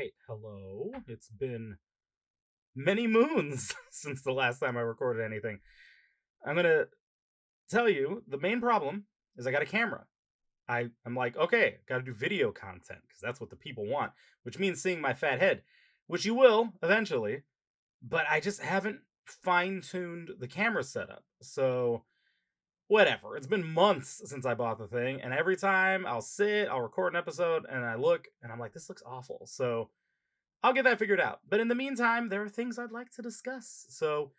right. Hello. It's been many moons since the last time I recorded anything. I'm going to tell you the main problem is I got a camera. I'm like, okay, got to do video content because that's what the people want, which means seeing my fat head, which you will eventually, but I just haven't fine tuned the camera setup. So, whatever. It's been months since I bought the thing, and every time I'll record an episode, and I look, and I'm like, this looks awful. So, I'll get that figured out. But in the meantime, there are things I'd like to discuss. So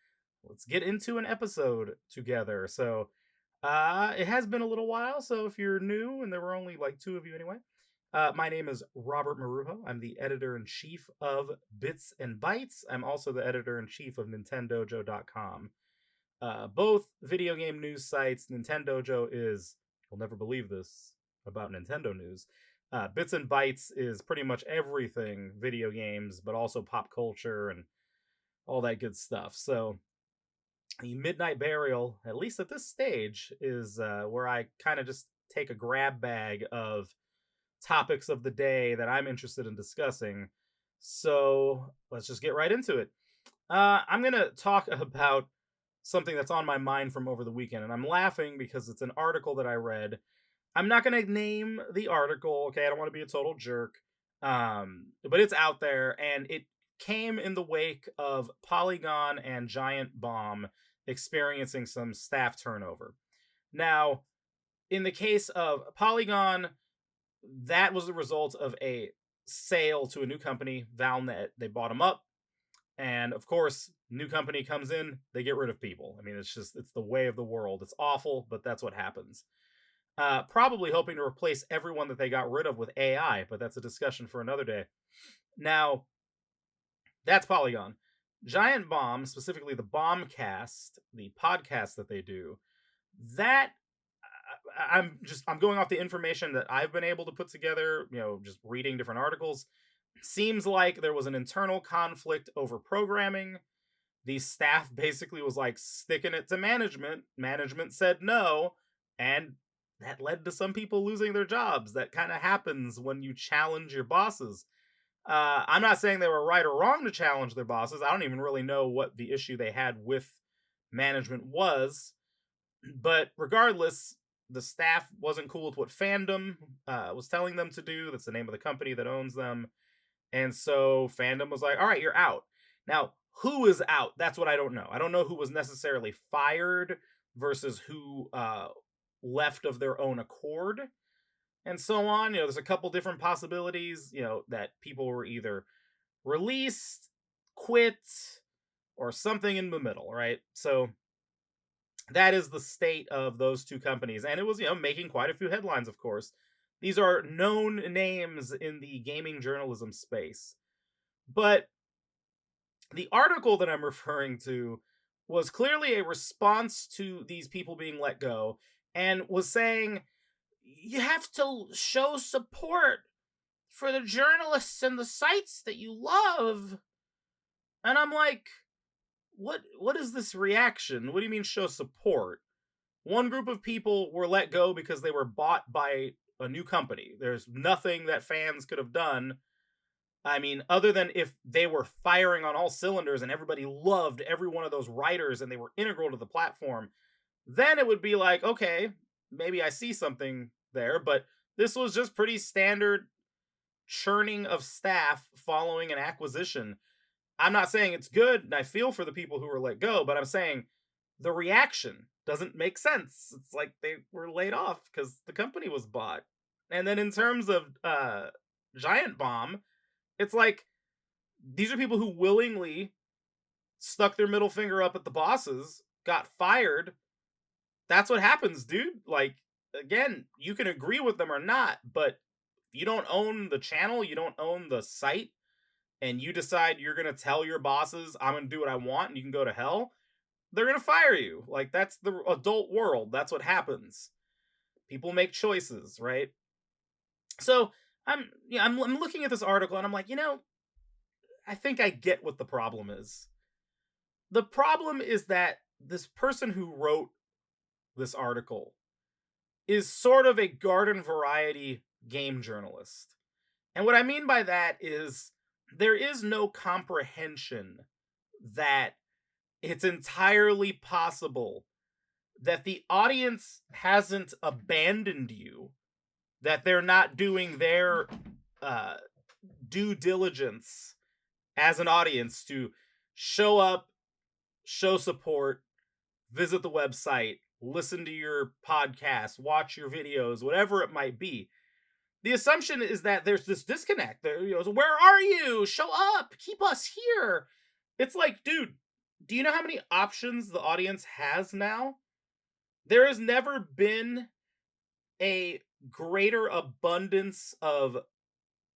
let's get into an episode together. It has been a little while. So if you're new, and there were only like two of you anyway, my name is Robert Marujo. I'm the editor in chief of Bits and Bytes. I'm also the editor in chief of NintenDojo.com. Both video game news sites. Nintendojo is, you'll never believe this about Nintendo news. Bits and Bytes is pretty much everything video games, but also pop culture and all that good stuff. So, the Midnight Burial, at least at this stage, is where I kind of just take a grab bag of topics of the day that I'm interested in discussing. So, let's just get right into it. I'm going to talk about something that's on my mind from over the weekend, and I'm laughing because it's an article that I read. I'm not going to name the article, okay? I don't want to be a total jerk. But it's out there, and it came in the wake of Polygon and Giant Bomb experiencing some staff turnover. Now, in the case of Polygon, that was the result of a sale to a new company, Valnet. They bought them up, and of course, new company comes in, they get rid of people. I mean, it's the way of the world. It's awful, but that's what happens. Probably hoping to replace everyone that they got rid of with AI, but that's a discussion for another day. Now, that's Polygon. Giant Bomb, specifically the Bombcast, the podcast that they do, that I'm going off the information that I've been able to put together, just reading different articles. Seems like there was an internal conflict over programming. The staff basically was like sticking it to management. Management said no, and that led to some people losing their jobs. That kind of happens when you challenge your bosses. I'm not saying they were right or wrong to challenge their bosses. I don't even really know what the issue they had with management was. But regardless, the staff wasn't cool with what Fandom was telling them to do. That's the name of the company that owns them. And so Fandom was like, all right, you're out. Now, who is out? That's what I don't know. I don't know who was necessarily fired versus who left of their own accord and so on. There's a couple different possibilities, that people were either released, quit, or something in the middle, right? So that is the state of those two companies. And it was, making quite a few headlines, of course. These are known names in the gaming journalism space. But the article that I'm referring to was clearly a response to these people being let go and was saying you have to show support for the journalists and the sites that you love. And I'm like, what is this reaction? What do you mean show support? One group of people were let go because they were bought by a new company. There's nothing that fans could have done. I mean, other than if they were firing on all cylinders and everybody loved every one of those writers and they were integral to the platform, then it would be like, okay, maybe I see something there. But this was just pretty standard churning of staff following an acquisition. I'm not saying it's good, and I feel for the people who were let go, but I'm saying the reaction doesn't make sense. It's like they were laid off because the company was bought. And then in terms of Giant Bomb, it's like these are people who willingly stuck their middle finger up at the bosses, got fired. That's what happens, dude. Like, again, you can agree with them or not, but you don't own the channel, you don't own the site, and you decide you're going to tell your bosses, I'm going to do what I want and you can go to hell, they're going to fire you. Like, that's the adult world. That's what happens. People make choices, right? So I'm looking at this article and I'm like, I think I get what the problem is. The problem is that this person who wrote this article is sort of a garden variety game journalist. And what I mean by that is there is no comprehension that it's entirely possible that the audience hasn't abandoned you, that they're not doing their uh, due diligence as an audience to show up, show support, visit the website, listen to your podcast, watch your videos, whatever it might be. The assumption is that there's this disconnect. Where are you? Show up. Keep us here. It's like, dude, do you know how many options the audience has now? There has never been a greater abundance of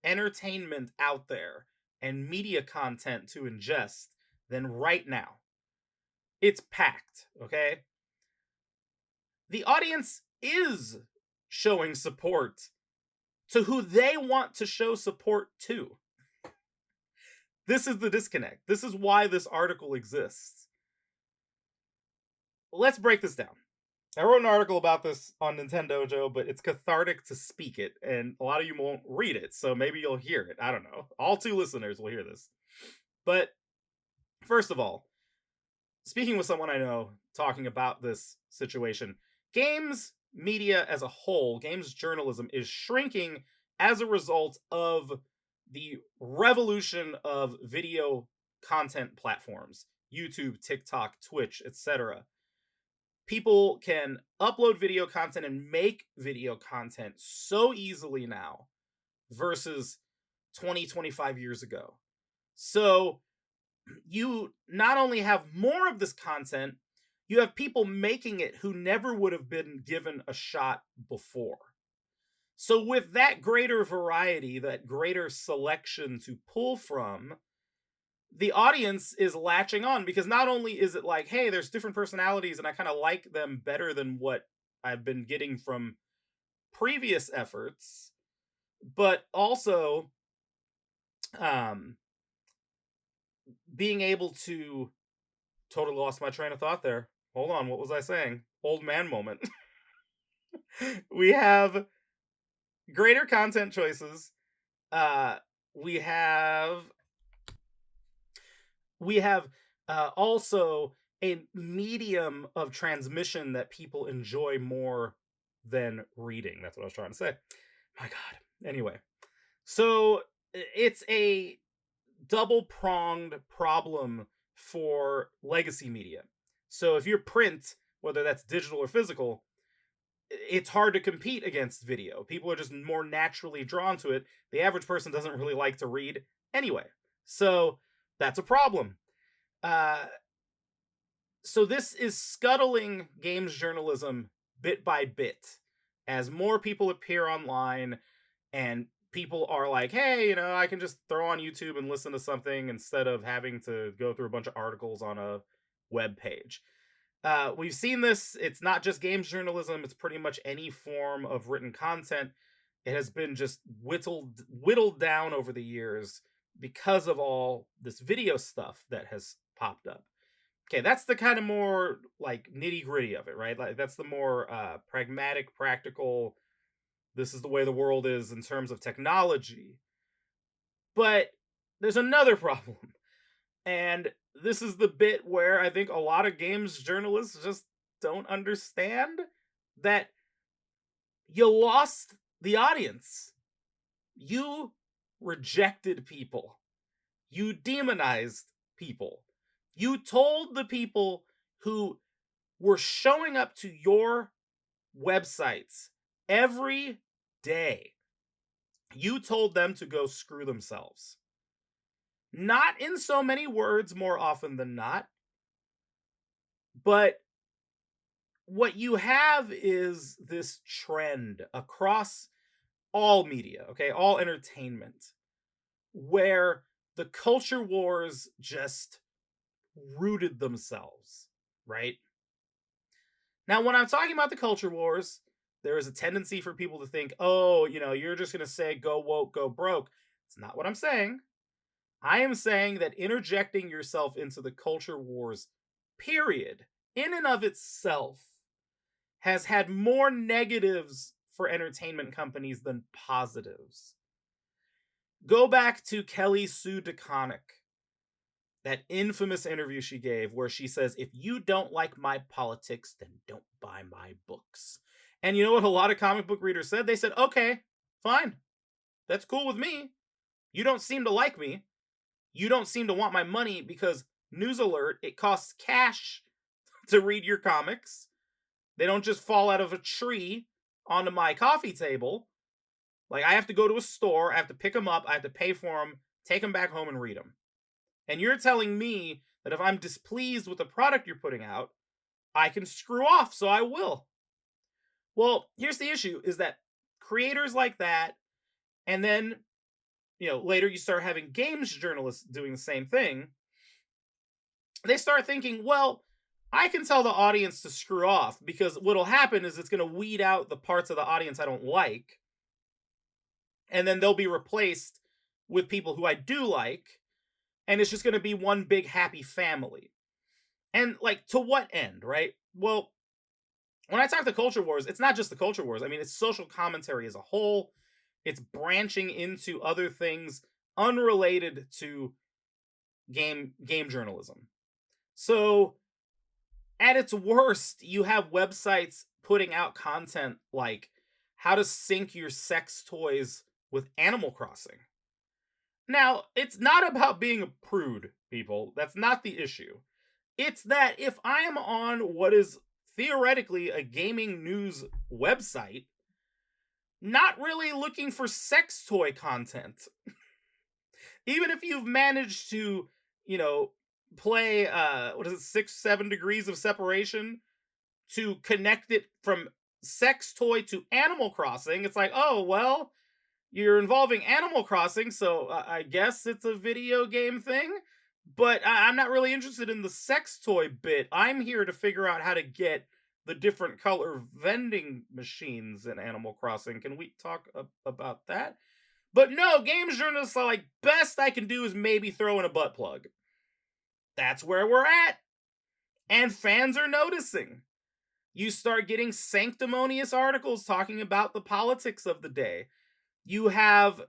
entertainment out there and media content to ingest than right now. It's packed, okay? The audience is showing support to who they want to show support to. This is the disconnect. This is why this article exists. Let's break this down. I wrote an article about this on Nintendojo, but it's cathartic to speak it, and a lot of you won't read it, so maybe you'll hear it. I don't know. All 2 listeners will hear this. But first of all, speaking with someone I know talking about this situation, games media as a whole, games journalism is shrinking as a result of the revolution of video content platforms, YouTube, TikTok, Twitch, etc. People can upload video content and make video content so easily now versus 25 years ago. So you not only have more of this content, you have people making it who never would have been given a shot before. So with that greater variety, that greater selection to pull from, the audience is latching on, because not only is it like, hey, there's different personalities and I kind of like them better than what I've been getting from previous efforts, but also being able to totally lost my train of thought there. Hold on, what was I saying? Old man moment. We have greater content choices. We have also a medium of transmission that people enjoy more than reading. That's what I was trying to say. My God. Anyway, so it's a double-pronged problem for legacy media. So if you're print, whether that's digital or physical, it's hard to compete against video. People are just more naturally drawn to it. The average person doesn't really like to read anyway. So that's a problem. So this is scuttling games journalism bit by bit as more people appear online and people are like, hey, I can just throw on YouTube and listen to something instead of having to go through a bunch of articles on a web page. We've seen this. It's not just games journalism. It's pretty much any form of written content. It has been just whittled down over the years because of all this video stuff that has popped up. Okay, that's the kind of more like nitty gritty of it, right? Like that's the more pragmatic, practical. This is the way the world is in terms of technology. But there's another problem. And this is the bit where I think a lot of games journalists just don't understand that you lost the audience. You rejected people. You demonized people. You told the people who were showing up to your websites every day, you told them to go screw themselves. Not in so many words more often than not, but what you have is this trend across all media, okay, all entertainment, where the culture wars just rooted themselves, right? Now, when I'm talking about the culture wars, there is a tendency for people to think, oh, you're just going to say go woke, go broke. It's not what I'm saying. I am saying that interjecting yourself into the culture wars, period, in and of itself, has had more negatives for entertainment companies than positives. Go back to Kelly Sue DeConnick, that infamous interview she gave where she says, "If you don't like my politics, then don't buy my books." And you know what a lot of comic book readers said? They said, "Okay, fine. That's cool with me. You don't seem to like me. You don't seem to want my money because news alert, it costs cash to read your comics. They don't just fall out of a tree onto my coffee table. Like, I have to go to a store, I have to pick them up, I have to pay for them, take them back home and read them. And you're telling me that if I'm displeased with the product you're putting out, I can screw off, so I will." Well, here's the issue is that creators like that, and then, later you start having games journalists doing the same thing, they start thinking, well, I can tell the audience to screw off because what'll happen is it's going to weed out the parts of the audience I don't like, and then they'll be replaced with people who I do like, and it's just going to be one big happy family. And like, to what end, right? Well, when I talk the culture wars, it's not just the culture wars. I mean, it's social commentary as a whole. It's branching into other things unrelated to game journalism. So, at its worst, you have websites putting out content like how to sync your sex toys with Animal Crossing. Now, it's not about being a prude, people. That's not the issue. It's that if I am on what is theoretically a gaming news website, not really looking for sex toy content, even if you've managed to, you know, play what is it, 6-7 degrees of separation to connect it from sex toy to Animal Crossing, it's like, oh well, you're involving Animal Crossing, so I guess it's a video game thing. But I'm not really interested in the sex toy bit. I'm here to figure out how to get the different color vending machines in Animal Crossing. Can we talk about that? But no, games journalists are like, best I can do is maybe throw in a butt plug. That's where we're at. And fans are noticing. You start getting sanctimonious articles talking about the politics of the day. You have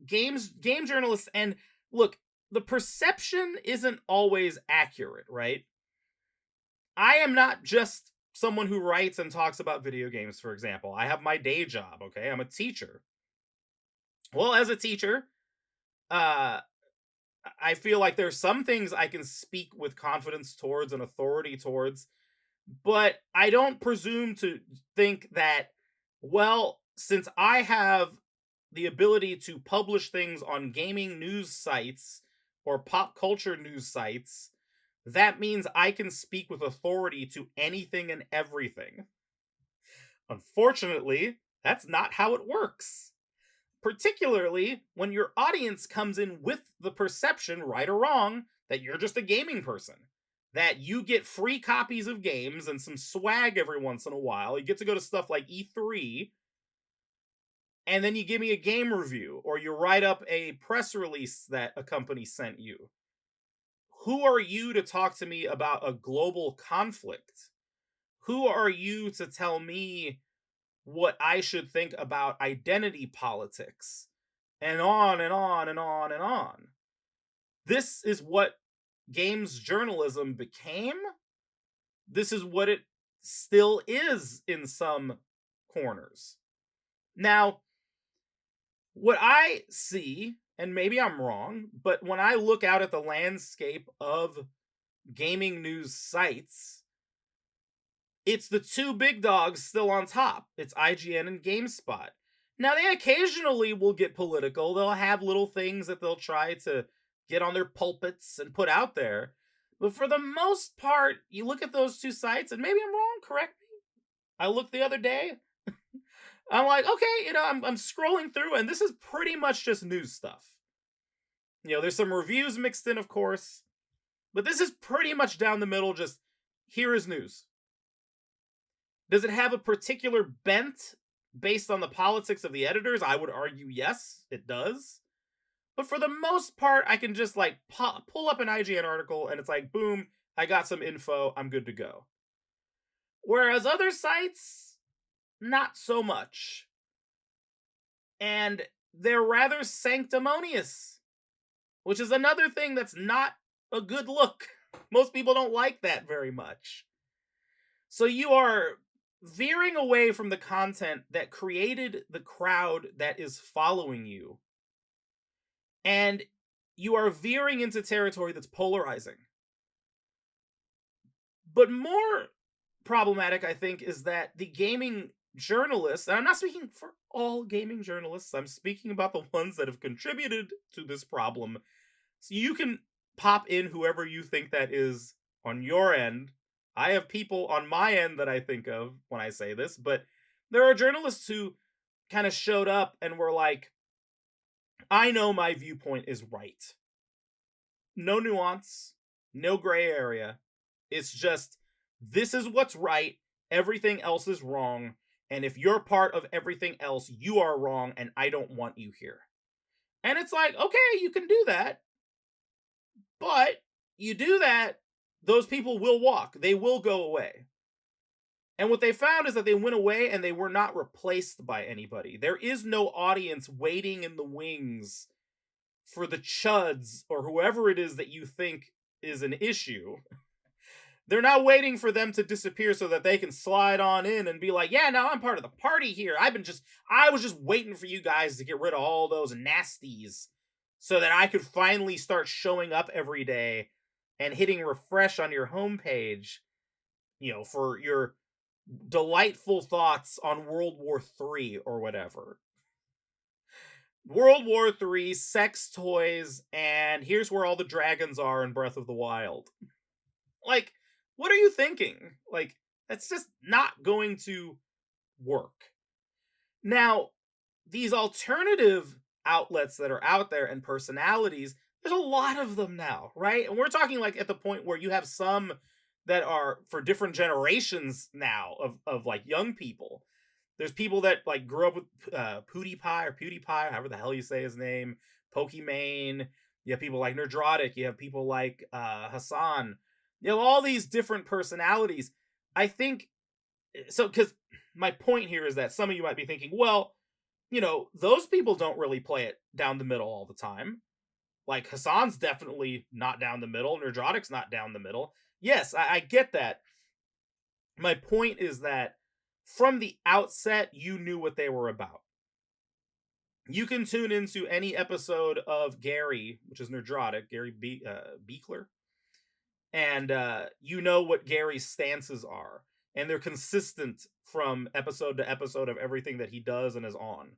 game journalists, and look, the perception isn't always accurate, right? I am not just someone who writes and talks about video games, for example. I have my day job, okay? I'm a teacher. Well, as a teacher, uh I feel like there's some things I can speak with confidence towards and authority towards, but I don't presume to think that, well, since I have the ability to publish things on gaming news sites or pop culture news sites, that means I can speak with authority to anything and everything. Unfortunately, that's not how it works. Particularly when your audience comes in with the perception, right or wrong, that you're just a gaming person. That you get free copies of games and some swag every once in a while. You get to go to stuff like E3, and then you give me a game review, or you write up a press release that a company sent you. Who are you to talk to me about a global conflict? Who are you to tell me what I should think about identity politics? And on and on and on and on. This is what games journalism became. This is what it still is in some corners. Now, what I see, and maybe I'm wrong, but when I look out at the landscape of gaming news sites, it's the two big dogs still on top. It's IGN and GameSpot. Now, they occasionally will get political. They'll have little things that they'll try to get on their pulpits and put out there. But for the most part, you look at those two sites, and maybe I'm wrong, correct me. I looked the other day. I'm like, okay, I'm scrolling through, and this is pretty much just news stuff. There's some reviews mixed in, of course. But this is pretty much down the middle, just here is news. Does it have a particular bent based on the politics of the editors? I would argue yes, it does. But for the most part, I can just like pull up an IGN article and it's like, boom, I got some info, I'm good to go. Whereas other sites, not so much. And they're rather sanctimonious, which is another thing that's not a good look. Most people don't like that very much. So you are veering away from the content that created the crowd that is following you, and you are veering into territory that's polarizing. But more problematic, I think, is that the gaming journalists, and I'm not speaking for all gaming journalists, I'm speaking about the ones that have contributed to this problem. So you can pop in whoever you think that is on your end. I have people on my end that I think of when I say this, but there are journalists who kind of showed up and were like, I know my viewpoint is right. No nuance, no gray area. It's just, this is what's right. Everything else is wrong. And if you're part of everything else, you are wrong, and I don't want you here. And it's like, okay, you can do that. But you do that, those people will walk. They will go away. And what they found is that they went away and they were not replaced by anybody. There is no audience waiting in the wings for the chuds or whoever it is that you think is an issue. They're not waiting for them to disappear so that they can slide on in and be like, yeah, now I'm part of the party here. I was just waiting for you guys to get rid of all those nasties so that I could finally start showing up every day and hitting refresh on your homepage, for your delightful thoughts on World War III or whatever. World War III, sex toys, and here's where all the dragons are in Breath of the Wild. Like, what are you thinking? Like, that's just not going to work. Now, these alternative outlets that are out there and personalities, there's a lot of them now, right? And we're talking like at the point where you have some that are for different generations now of like young people. There's people that like grew up with PewDiePie, however the hell you say his name, Pokimane. You have people like Nerdrotic. You have people like Hassan. You have all these different personalities. I think so, because my point here is that some of you might be thinking, well, those people don't really play it down the middle all the time. Like Hassan's definitely not down the middle. Nerdrotic's not down the middle. Yes, I get that. My point is that from the outset, you knew what they were about. You can tune into any episode of Gary, which is Nerdrotic, Gary Beekler, and you know what Gary's stances are, and they're consistent from episode to episode of everything that he does and is on.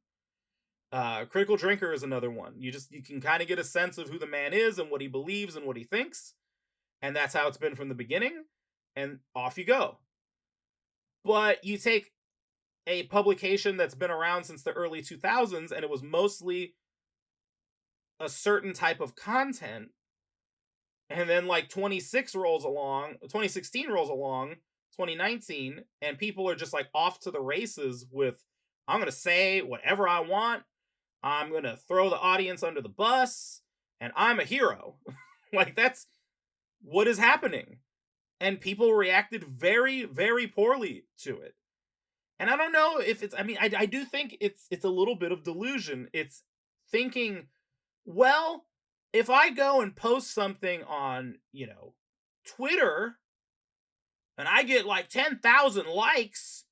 Critical Drinker is another one. You can kind of get a sense of who the man is and what he believes and what he thinks, and that's how it's been from the beginning, and off you go. But you take a publication that's been around since the early 2000s, and it was mostly a certain type of content, and then like 2016 rolls along, 2019, and people are just like off to the races with, I'm going to say whatever I want, I'm going to throw the audience under the bus, and I'm a hero. Like, that's what is happening. And people reacted very, very poorly to it. And I don't know if it's, I do think it's a little bit of delusion. It's thinking, well, if I go and post something on, Twitter, and I get like 10,000 likes,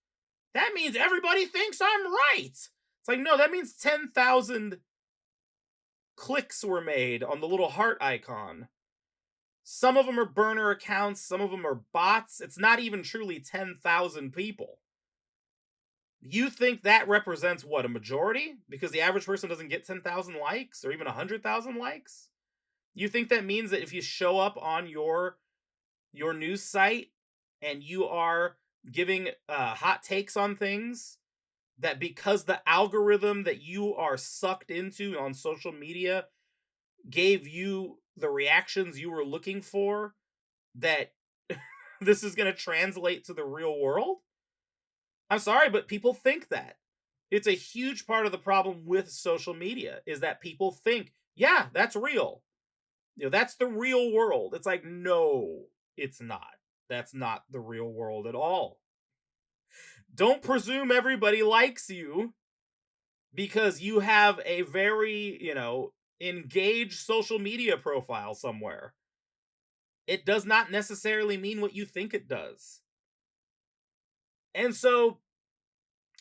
that means everybody thinks I'm right. It's like, no, that means 10,000 clicks were made on the little heart icon. Some of them are burner accounts, some of them are bots. It's not even truly 10,000 people. You think that represents what, a majority? Because the average person doesn't get 10,000 likes or even 100,000 likes? You think that means that if you show up on your news site and you are giving hot takes on things, that because the algorithm that you are sucked into on social media gave you the reactions you were looking for, that this is going to translate to the real world? I'm sorry, but people think that. It's a huge part of the problem with social media, is that people think, yeah, that's real. That's the real world. It's like, no, it's not. That's not the real world at all. Don't presume everybody likes you because you have a very, engaged social media profile somewhere. It does not necessarily mean what you think it does. And so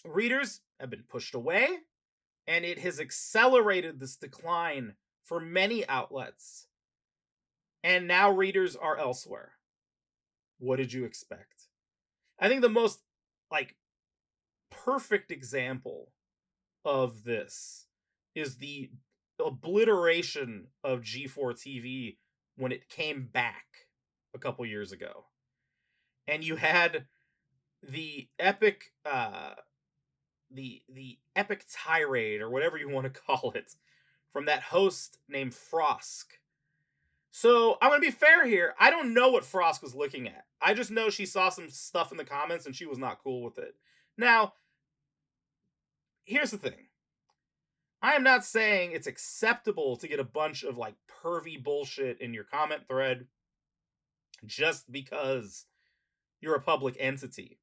readers have been pushed away, and it has accelerated this decline for many outlets. And now readers are elsewhere. What did you expect? I think the most like perfect example of this is the obliteration of G4 TV when it came back a couple years ago. And you had the epic the epic tirade, or whatever you want to call it, from that host named Frosk. So I'm gonna be fair here. I don't know what Frosk was looking at. I just know she saw some stuff in the comments and she was not cool with it. Now, here's the thing. I am not saying it's acceptable to get a bunch of like pervy bullshit in your comment thread just because you're a public entity.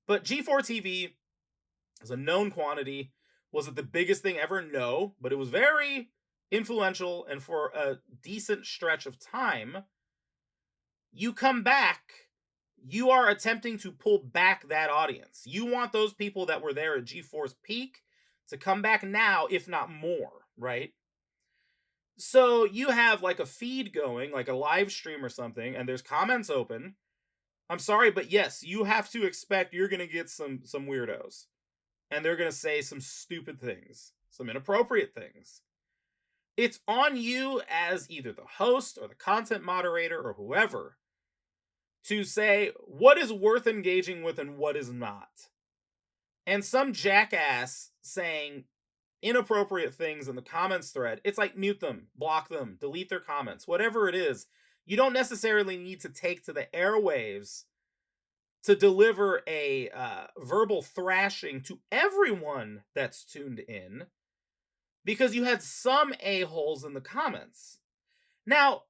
But G4 TV is a known quantity. Was it the biggest thing ever? No, but it was very influential, and for a decent stretch of time, you come back, you are attempting to pull back that audience. You want those people that were there at G4's peak to come back now, if not more, right? So you have like a feed going, like a live stream or something, and there's comments open. I'm sorry, but yes, you have to expect you're gonna get some weirdos. And they're gonna say some stupid things, some inappropriate things. It's on you as either the host or the content moderator or whoever to say what is worth engaging with and what is not. And some jackass saying inappropriate things in the comments thread, it's like mute them, block them, delete their comments, whatever it is. You don't necessarily need to take to the airwaves to deliver a verbal thrashing to everyone that's tuned in, because you had some a-holes in the comments. Now,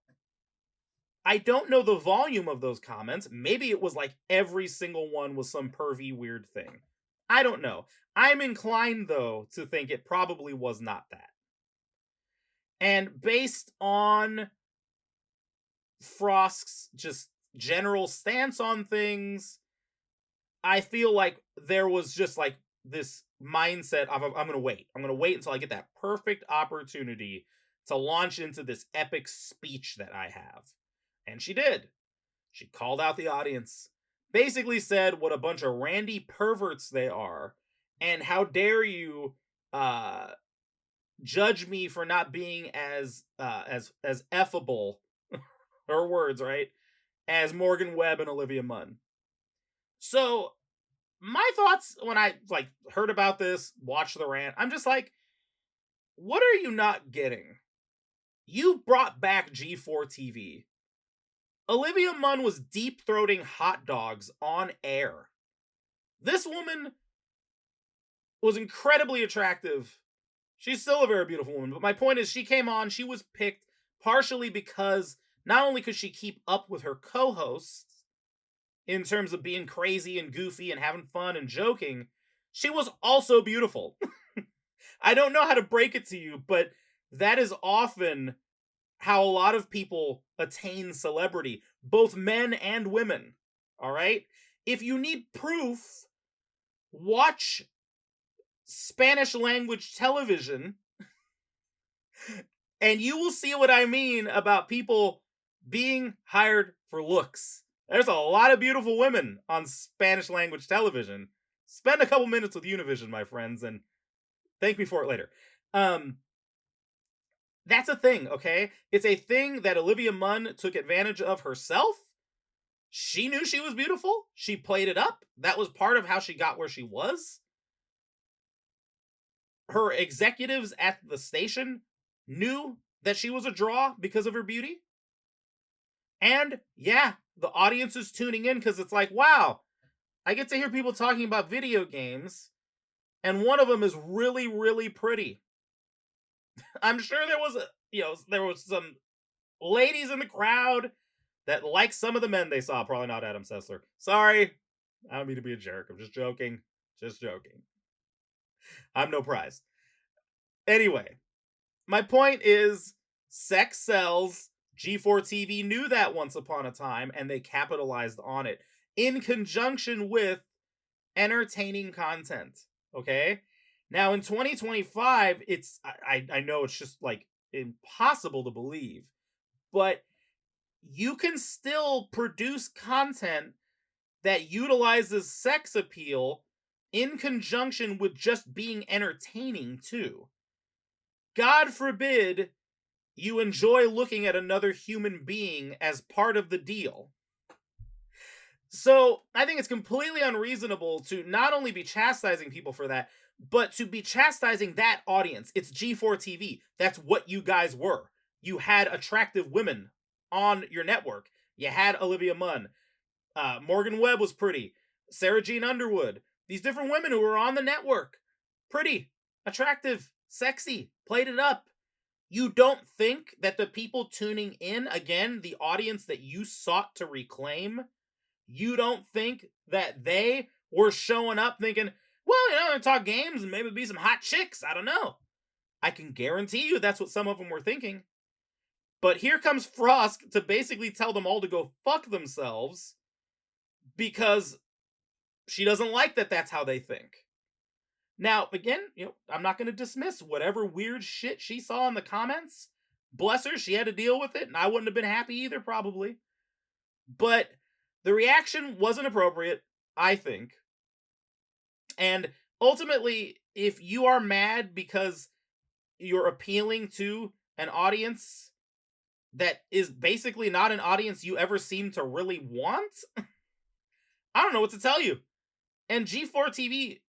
I don't know the volume of those comments. Maybe it was like every single one was some pervy weird thing. I don't know. I'm inclined, though, to think it probably was not that. And based on Frosk's just general stance on things, I feel like there was just like this mindset of I'm going to wait. I'm going to wait until I get that perfect opportunity to launch into this epic speech that I have. And she did. She called out the audience, basically said what a bunch of randy perverts they are, and how dare you judge me for not being as effable, her words, right, as Morgan Webb and Olivia Munn. So my thoughts when I like heard about this, watched the rant, I'm just like, what are you not getting? You brought back G4 TV. Olivia Munn was deep throating hot dogs on air. This woman was incredibly attractive. She's still a very beautiful woman, but my point is she came on, she was picked partially because not only could she keep up with her co-hosts in terms of being crazy and goofy and having fun and joking, she was also beautiful. I don't know how to break it to you, but that is often how a lot of people attain celebrity, both men and women. All right? If you need proof, watch Spanish language television and you will see what I mean about people being hired for looks. There's a lot of beautiful women on Spanish language television. Spend a couple minutes with Univision, my friends, and thank me for it later. That's a thing, okay? It's a thing that Olivia Munn took advantage of herself. She knew she was beautiful. She played it up. That was part of how she got where she was. Her executives at the station knew that she was a draw because of her beauty. And yeah, the audience is tuning in because it's like, wow, I get to hear people talking about video games, and one of them is really, really pretty. I'm sure there was some ladies in the crowd that like some of the men they saw. Probably not Adam Sessler. Sorry, I don't mean to be a jerk. I'm just joking. Just joking. I'm no prize. Anyway, my point is sex sells. G4 TV knew that once upon a time and they capitalized on it in conjunction with entertaining content. Okay? Now in 2025, I know it's just like impossible to believe, but you can still produce content that utilizes sex appeal in conjunction with just being entertaining too. God forbid you enjoy looking at another human being as part of the deal. So I think it's completely unreasonable to not only be chastising people for that, but to be chastising that audience. It's G4 TV. That's what you guys were. You had attractive women on your network. You had Olivia Munn. Morgan Webb was pretty. Sarah Jean Underwood. These different women who were on the network. Pretty, attractive, sexy, played it up. You don't think that the people tuning in, again, the audience that you sought to reclaim, you don't think that they were showing up thinking, well, I'm gonna talk games and maybe be some hot chicks. I don't know. I can guarantee you that's what some of them were thinking. But here comes Frost to basically tell them all to go fuck themselves because she doesn't like that that's how they think. Now, again, I'm not going to dismiss whatever weird shit she saw in the comments. Bless her, she had to deal with it, and I wouldn't have been happy either, probably. But the reaction wasn't appropriate, I think. And ultimately, if you are mad because you're appealing to an audience that is basically not an audience you ever seem to really want, I don't know what to tell you. And G4 TV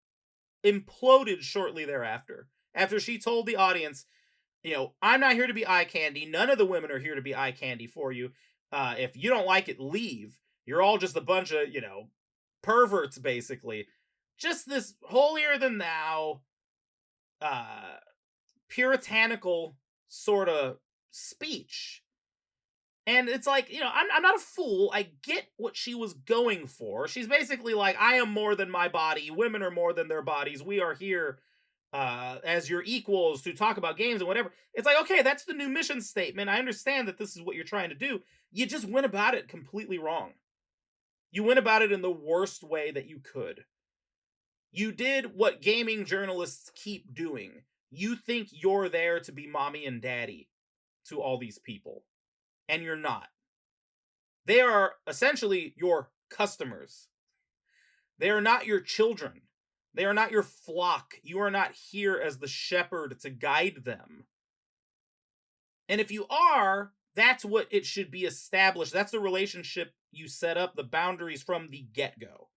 imploded shortly thereafter. After she told the audience, I'm not here to be eye candy. None of the women are here to be eye candy for you. If you don't like it, leave. You're all just a bunch of, perverts, basically. Just this holier than thou, puritanical sort of speech. And it's like, I'm not a fool. I get what she was going for. She's basically like, I am more than my body. Women are more than their bodies. We are here as your equals to talk about games and whatever. It's like, okay, that's the new mission statement. I understand that this is what you're trying to do. You just went about it completely wrong. You went about it in the worst way that you could. You did what gaming journalists keep doing. You think you're there to be mommy and daddy to all these people. And you're not. They are essentially your customers. They are not your children. They are not your flock. You are not here as the shepherd to guide them. And if you are, that's what it should be established. That's the relationship you set up, the boundaries from the get-go.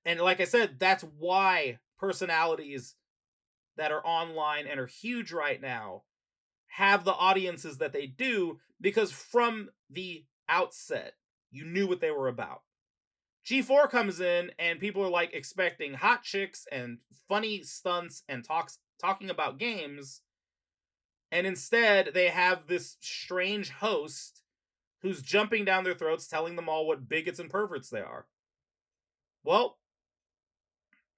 And like I said, that's why personalities that are online and are huge right now have the audiences that they do, because from the outset, you knew what they were about. G4 comes in and people are like expecting hot chicks and funny stunts and talking about games. And instead, they have this strange host who's jumping down their throats, telling them all what bigots and perverts they are. Well,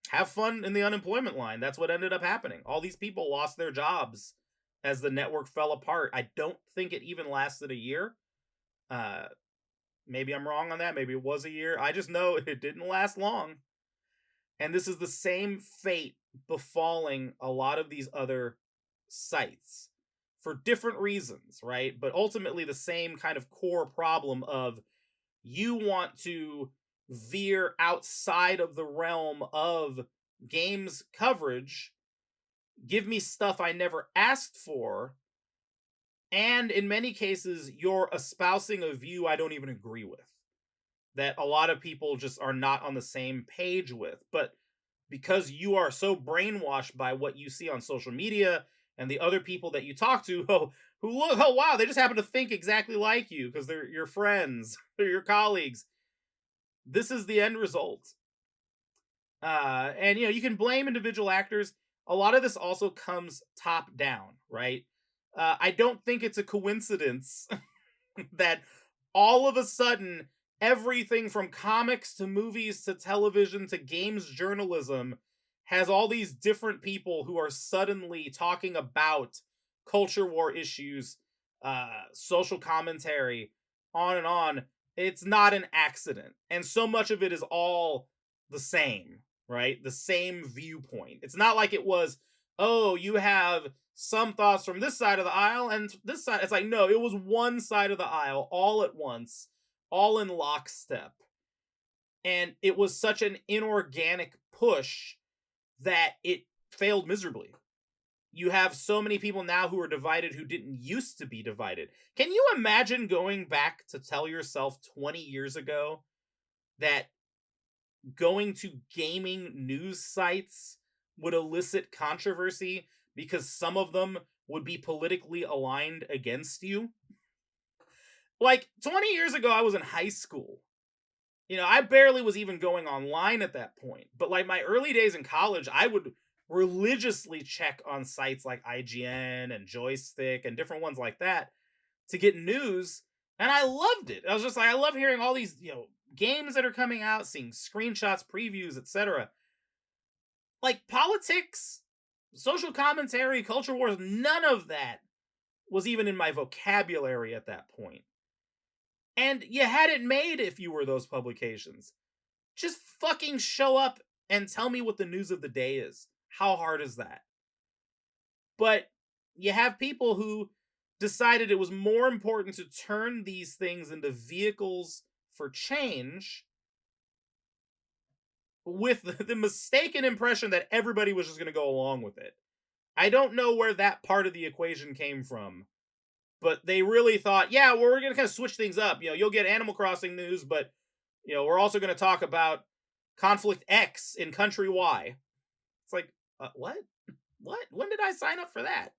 have fun in the unemployment line. That's what ended up happening. All these people lost their jobs as the network fell apart. I don't think it even lasted a year. Maybe I'm wrong on that. Maybe it was a year. I just know it didn't last long. And this is the same fate befalling a lot of these other sites for different reasons, right? But ultimately the same kind of core problem of you want to veer outside of the realm of games coverage, give me stuff I never asked for, and in many cases, you're espousing a view I don't even agree with, that a lot of people just are not on the same page with. But because you are so brainwashed by what you see on social media and the other people that you talk to, oh wow, they just happen to think exactly like you because they're your friends, they're your colleagues. This is the end result. And you can blame individual actors. A lot of this also comes top down, right? I don't think it's a coincidence that all of a sudden everything from comics to movies to television to games journalism has all these different people who are suddenly talking about culture war issues, social commentary, on and on. It's not an accident. And so much of it is all the same, right? The same viewpoint. It's not like it was, oh, you have some thoughts from this side of the aisle and this side. It's like, no, it was one side of the aisle all at once, all in lockstep. And it was such an inorganic push that it failed miserably. You have so many people now who are divided who didn't used to be divided. Can you imagine going back to tell yourself 20 years ago that going to gaming news sites would elicit controversy because some of them would be politically aligned against you? Like 20 years ago, I was in high school. You know, I barely was even going online at that point. But like my early days in college, I would religiously check on sites like IGN and Joystick and different ones like that to get news. And I loved it. I was just like, I love hearing all these, games that are coming out, seeing screenshots, previews, etc. Like politics, social commentary, culture wars, none of that was even in my vocabulary at that point. And you had it made if you were those publications. Just fucking show up and tell me what the news of the day is. How hard is that? But you have people who decided it was more important to turn these things into vehicles for change with the mistaken impression that everybody was just going to go along with it. I don't know where that part of the equation came from, but they really thought, yeah, well, we're going to kind of switch things up. You'll get Animal Crossing news, but we're also going to talk about conflict X in country Y. It's like, what? When did I sign up for that?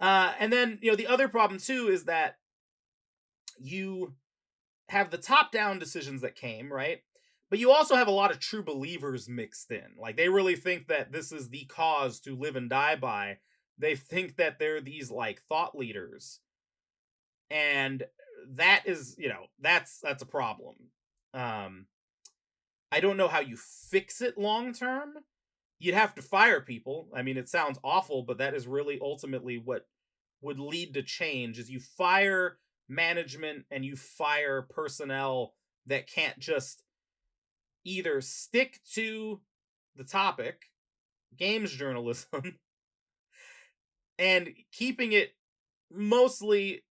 And then, the other problem too is that you have the top-down decisions that came, right? But you also have a lot of true believers mixed in. Like, they really think that this is the cause to live and die by. They think that they're these, like, thought leaders. And that is, that's a problem. I don't know how you fix it long term. You'd have to fire people. I mean, it sounds awful, but that is really ultimately what would lead to change is you fire management and you fire personnel that can't just either stick to the topic, games journalism, and keeping it mostly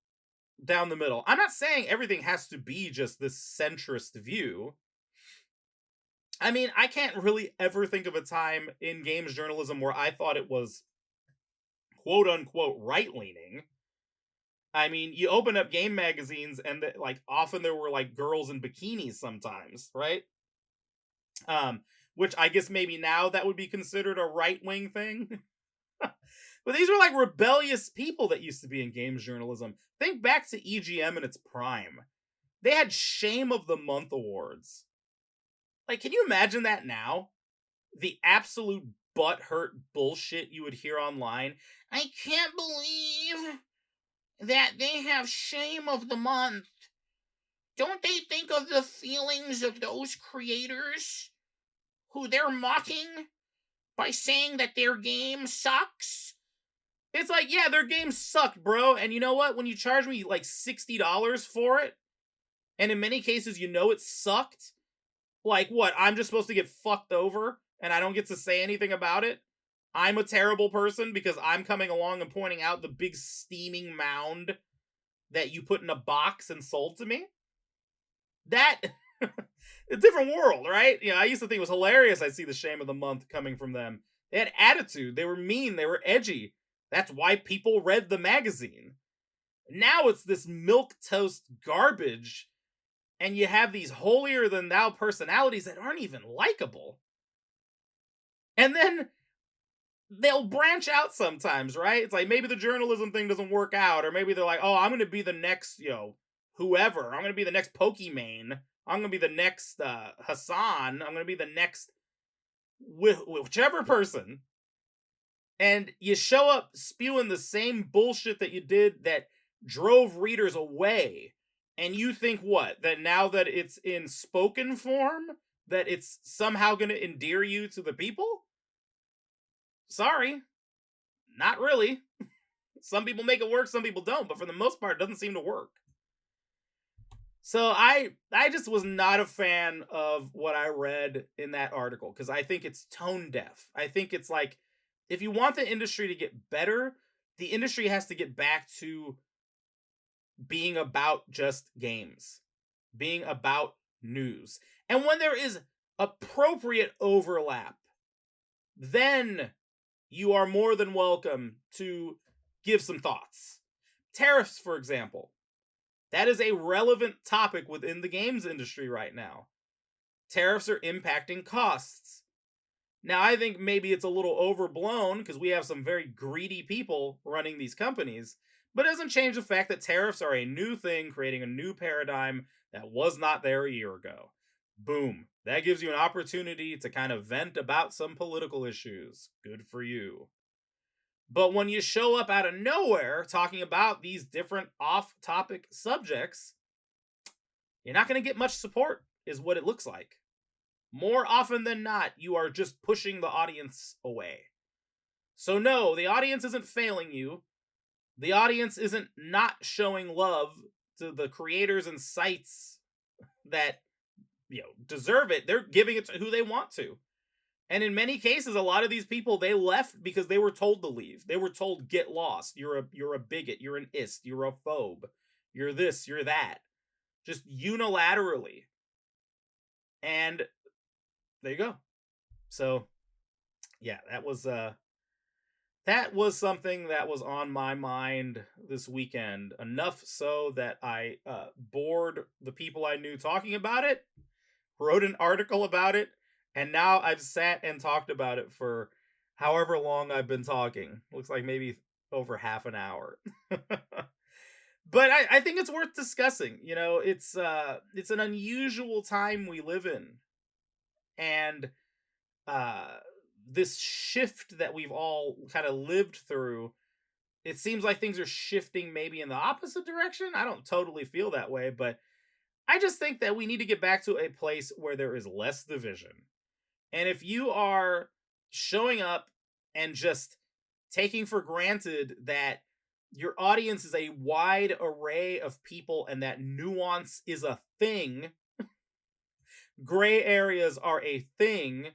down the middle. I'm not saying everything has to be just this centrist view. I mean, I can't really ever think of a time in games journalism where I thought it was quote unquote right leaning. I mean, you open up game magazines and often there were like girls in bikinis sometimes, right? Which I guess maybe now that would be considered a right-wing thing. But these were like rebellious people that used to be in games journalism. Think back to EGM in its prime. They had Shame of the Month awards. Like, can you imagine that now? The absolute butthurt bullshit you would hear online. I can't believe that they have Shame of the Month. Don't they think of the feelings of those creators who they're mocking by saying that their game sucks? It's like, yeah, their game sucked, bro. And you know what? When you charge me like $60 for it, and in many cases it sucked, like what? I'm just supposed to get fucked over and I don't get to say anything about it? I'm a terrible person because I'm coming along and pointing out the big steaming mound that you put in a box and sold to me? That... a different world, right? I used to think it was hilarious I'd see the Shame of the Month coming from them. They had attitude. They were mean. They were edgy. That's why people read the magazine. Now it's this milquetoast garbage, and you have these holier-than-thou personalities that aren't even likable. And then they'll branch out sometimes, right? It's like maybe the journalism thing doesn't work out, or maybe they're like, oh, I'm going to be the next, whoever. I'm going to be the next Pokimane. I'm going to be the next Hassan. I'm going to be the next whichever person. And you show up spewing the same bullshit that you did that drove readers away. And you think what? That now that it's in spoken form, that it's somehow going to endear you to the people? Sorry, not really. Some people make it work, some people don't, but for the most part, it doesn't seem to work. So I just was not a fan of what I read in that article because I think it's tone deaf. I think it's like if you want the industry to get better, the industry has to get back to being about just games, being about news. And when there is appropriate overlap, then you are more than welcome to give some thoughts. Tariffs, for example. That is a relevant topic within the games industry right now. Tariffs are impacting costs. Now, I think maybe it's a little overblown because we have some very greedy people running these companies, but it doesn't change the fact that tariffs are a new thing, creating a new paradigm that was not there a year ago. Boom. That gives you an opportunity to kind of vent about some political issues. Good for you. But when you show up out of nowhere talking about these different off topic subjects, you're not going to get much support, is what it looks like. More often than not, you are just pushing the audience away. So, no, the audience isn't failing you. The audience isn't not showing love to the creators and sites that, deserve it. They're giving it to who they want to. And in many cases, a lot of these people, they left because they were told to leave. They were told, get lost. You're a bigot. You're an ist. You're a phobe. You're this. You're that. Just unilaterally. And there you go. So, yeah, that was something that was on my mind this weekend. Enough so that I bored the people I knew talking about it, wrote an article about it, and now I've sat and talked about it for however long I've been talking. Looks like maybe over half an hour. But I think it's worth discussing. It's an unusual time we live in. And this shift that we've all kind of lived through, it seems like things are shifting maybe in the opposite direction. I don't totally feel that way, but I just think that we need to get back to a place where there is less division. And if you are showing up and just taking for granted that your audience is a wide array of people and that nuance is a thing, gray areas are a thing,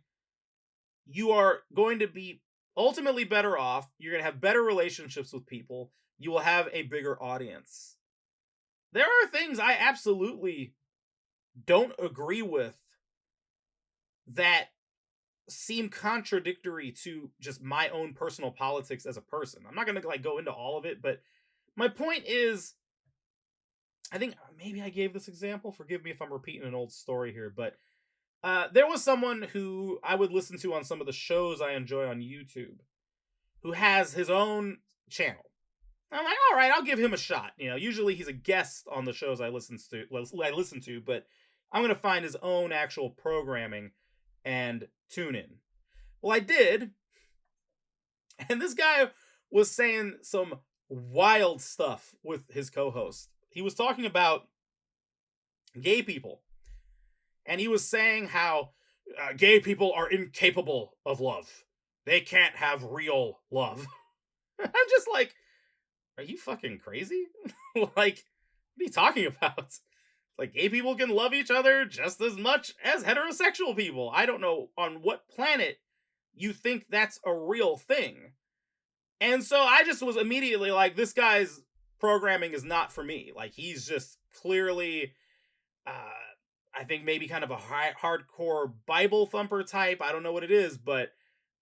you are going to be ultimately better off. You're going to have better relationships with people. You will have a bigger audience. There are things I absolutely don't agree with that seem contradictory to just my own personal politics as a person. I'm not going to go into all of it, but my point is, I think maybe I gave this example. Forgive me if I'm repeating an old story here, but there was someone who I would listen to on some of the shows I enjoy on YouTube who has his own channel. I'm like, all right, I'll give him a shot. Usually he's a guest on the shows I listen to, but I'm going to find his own actual programming and tune in. Well, I did. And this guy was saying some wild stuff with his co-host. He was talking about gay people. And he was saying how gay people are incapable of love. They can't have real love. I'm just like, are you fucking crazy? Like, what are you talking about? Like, gay people can love each other just as much as heterosexual people. I don't know on what planet you think that's a real thing. And so I just was immediately like, this guy's programming is not for me. Like, he's just clearly, I think maybe kind of a hardcore Bible thumper type. I don't know what it is, but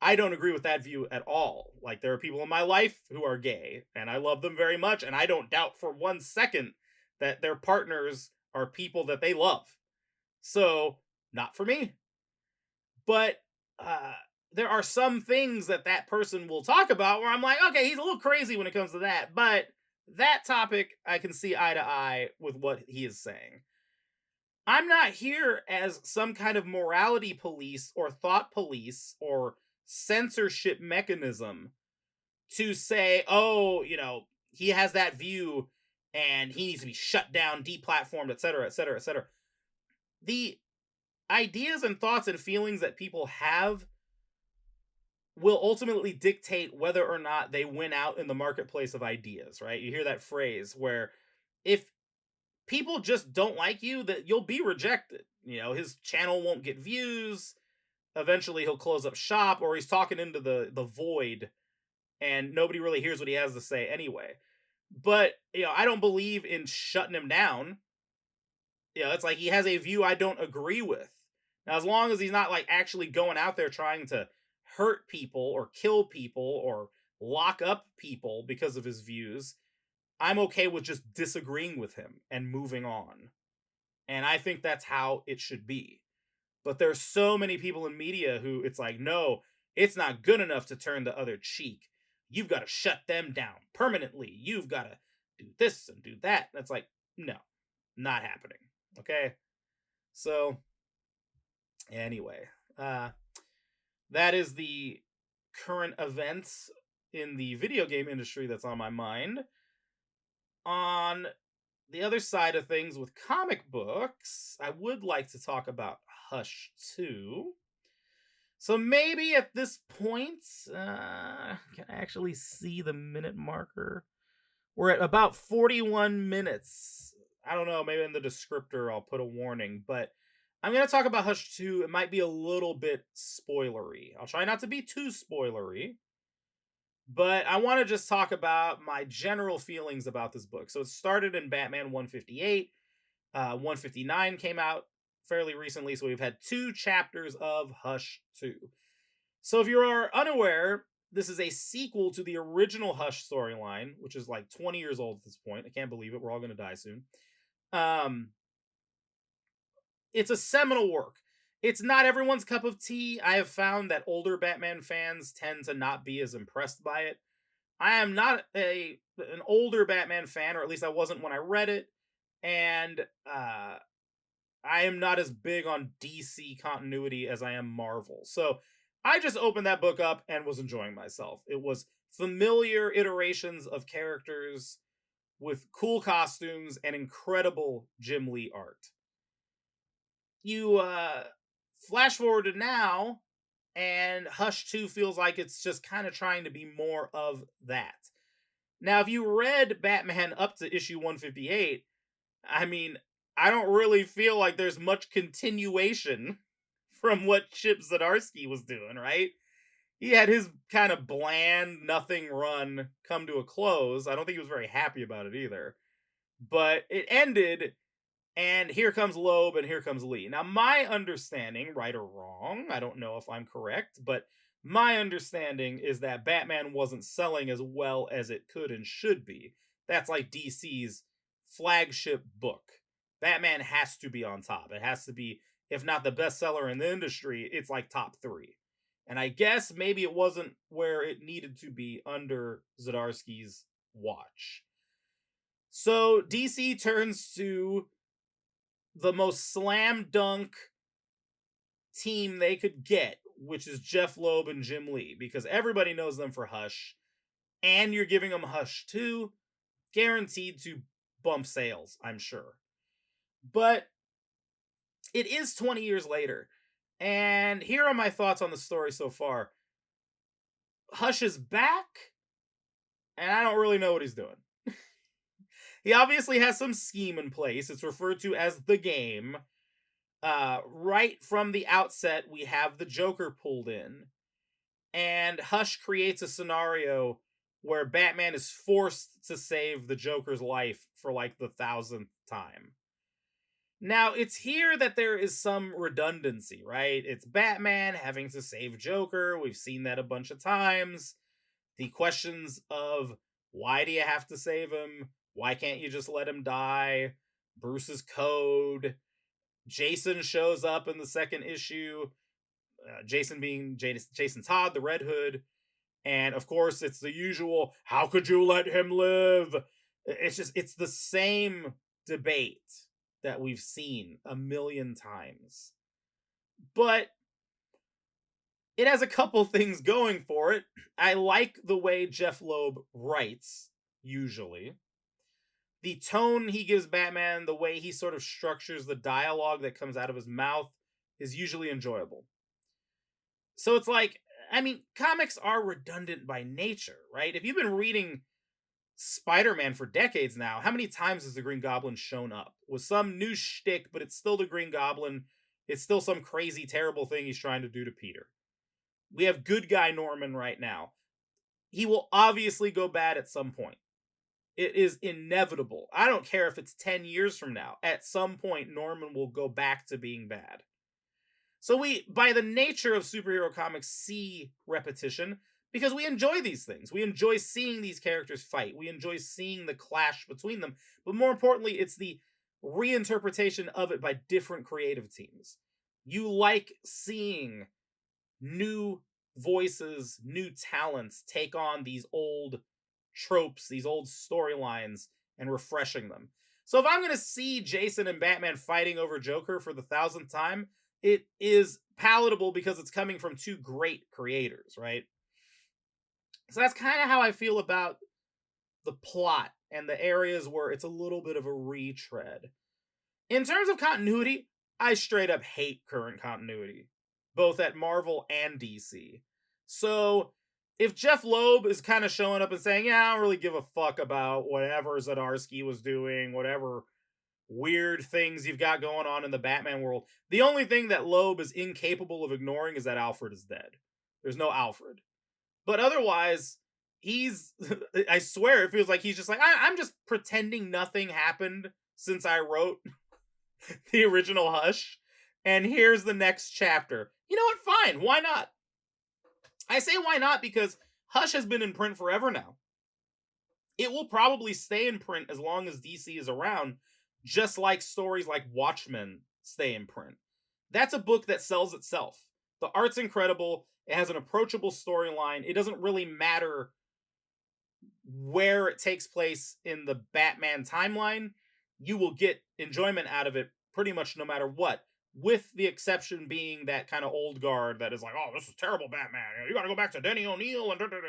I don't agree with that view at all. Like, there are people in my life who are gay, and I love them very much, and I don't doubt for 1 second that their partners are people that they love. So, not for me. But there are some things that person will talk about where I'm like, okay, he's a little crazy when it comes to that. But that topic, I can see eye to eye with what he is saying. I'm not here as some kind of morality police or thought police or censorship mechanism to say, oh, he has that view and he needs to be shut down, deplatformed, etc., etc., etc. The ideas and thoughts and feelings that people have will ultimately dictate whether or not they win out in the marketplace of ideas, right? You hear that phrase where if people just don't like you, that you'll be rejected. You know, his channel won't get views. Eventually he'll close up shop, or he's talking into the void and nobody really hears what he has to say anyway. But, I don't believe in shutting him down. It's like he has a view I don't agree with. Now, as long as he's not like actually going out there trying to hurt people or kill people or lock up people because of his views, I'm okay with just disagreeing with him and moving on. And I think that's how it should be. But there's so many people in media who it's like, no, it's not good enough to turn the other cheek. You've got to shut them down permanently. You've got to do this and do that. That's like, no, not happening. Okay. So, anyway, that is the current events in the video game industry that's on my mind. On the other side of things with comic books, I would like to talk about Hush 2. So maybe at this point, can I actually see the minute marker? We're at about 41 minutes. I don't know, maybe in the descriptor I'll put a warning, but I'm going to talk about Hush 2. It might be a little bit spoilery. I'll try not to be too spoilery, but I want to just talk about my general feelings about this book. So it started in Batman 158. 159 came out fairly recently, so we've had 2 chapters of Hush 2. So if you are unaware, this is a sequel to the original Hush storyline, which is like 20 years old at this point. I can't believe it. We're all going to die soon. It's a seminal work. It's not everyone's cup of tea. I have found that older Batman fans tend to not be as impressed by it. I am not an older Batman fan, or at least I wasn't when I read it, and I am not as big on DC continuity as I am Marvel. So I just opened that book up and was enjoying myself. It was familiar iterations of characters with cool costumes and incredible Jim Lee art. You flash forward to now, and Hush 2 feels like it's just kind of trying to be more of that. Now, if you read Batman up to issue 158, I mean, I don't really feel like there's much continuation from what Chip Zdarsky was doing, right? He had his kind of bland, nothing run come to a close. I don't think he was very happy about it either. But it ended, and here comes Loeb and here comes Lee. Now, my understanding, right or wrong, I don't know if I'm correct, but my understanding is that Batman wasn't selling as well as it could and should be. That's like DC's flagship book. Batman has to be on top. It has to be, if not the bestseller in the industry, it's like top 3. And I guess maybe it wasn't where it needed to be under Zdarsky's watch. So DC turns to the most slam dunk team they could get, which is Jeff Loeb and Jim Lee, because everybody knows them for Hush, and you're giving them Hush 2, guaranteed to bump sales, I'm sure. But it is 20 years later, and here are my thoughts on the story so far. Hush is back, and I don't really know what he's doing. He obviously has some scheme in place. It's referred to as the game. Right from the outset, we have the Joker pulled in, and Hush creates a scenario where Batman is forced to save the Joker's life for like the 1000th time. Now, it's here that there is some redundancy, right? It's Batman having to save Joker. We've seen that a bunch of times. The questions of why do you have to save him? Why can't you just let him die? Bruce's code. Jason shows up in the second issue. Jason being Jason Todd, the Red Hood. And of course, it's the usual, how could you let him live? It's the same debate that we've seen a million times. But it has a couple things going for it. I like the way Jeff Loeb writes, usually. The tone he gives Batman, the way he sort of structures the dialogue that comes out of his mouth is usually enjoyable. So it's like, I mean, comics are redundant by nature, right? If you've been reading Spider-Man for decades now, how many times has the Green Goblin shown up with some new shtick, but it's still the Green Goblin. It's still some crazy, terrible thing he's trying to do to Peter. We have good guy Norman right now. He will obviously go bad at some point. It is inevitable. I don't care if it's 10 years from now. At some point, Norman will go back to being bad. So we, by the nature of superhero comics, see repetition because we enjoy these things. We enjoy seeing these characters fight. We enjoy seeing the clash between them. But more importantly, it's the reinterpretation of it by different creative teams. You like seeing new voices, new talents take on these old tropes, these old storylines, and refreshing them. So if I'm going to see Jason and Batman fighting over Joker for the 1000th time, it is palatable because it's coming from two great creators, right? So that's kind of how I feel about the plot and the areas where it's a little bit of a retread. In terms of continuity, I straight up hate current continuity, both at Marvel and DC. So if Jeff Loeb is kind of showing up and saying, yeah, I don't really give a fuck about whatever Zdarsky was doing, whatever weird things you've got going on in the Batman world, the only thing that Loeb is incapable of ignoring is that Alfred is dead. There's no Alfred. But otherwise, he's, I swear, it feels like he's just like, I'm just pretending nothing happened since I wrote the original Hush, and here's the next chapter. You know what? Fine. Why not? I say why not because Hush has been in print forever now. It will probably stay in print as long as DC is around, just like stories like Watchmen stay in print. That's a book that sells itself. The art's incredible. It has an approachable storyline. It doesn't really matter where it takes place in the Batman timeline. You will get enjoyment out of it pretty much no matter what, with the exception being that kind of old guard that is like, oh, this is terrible Batman. You got to go back to Denny O'Neil and whatever.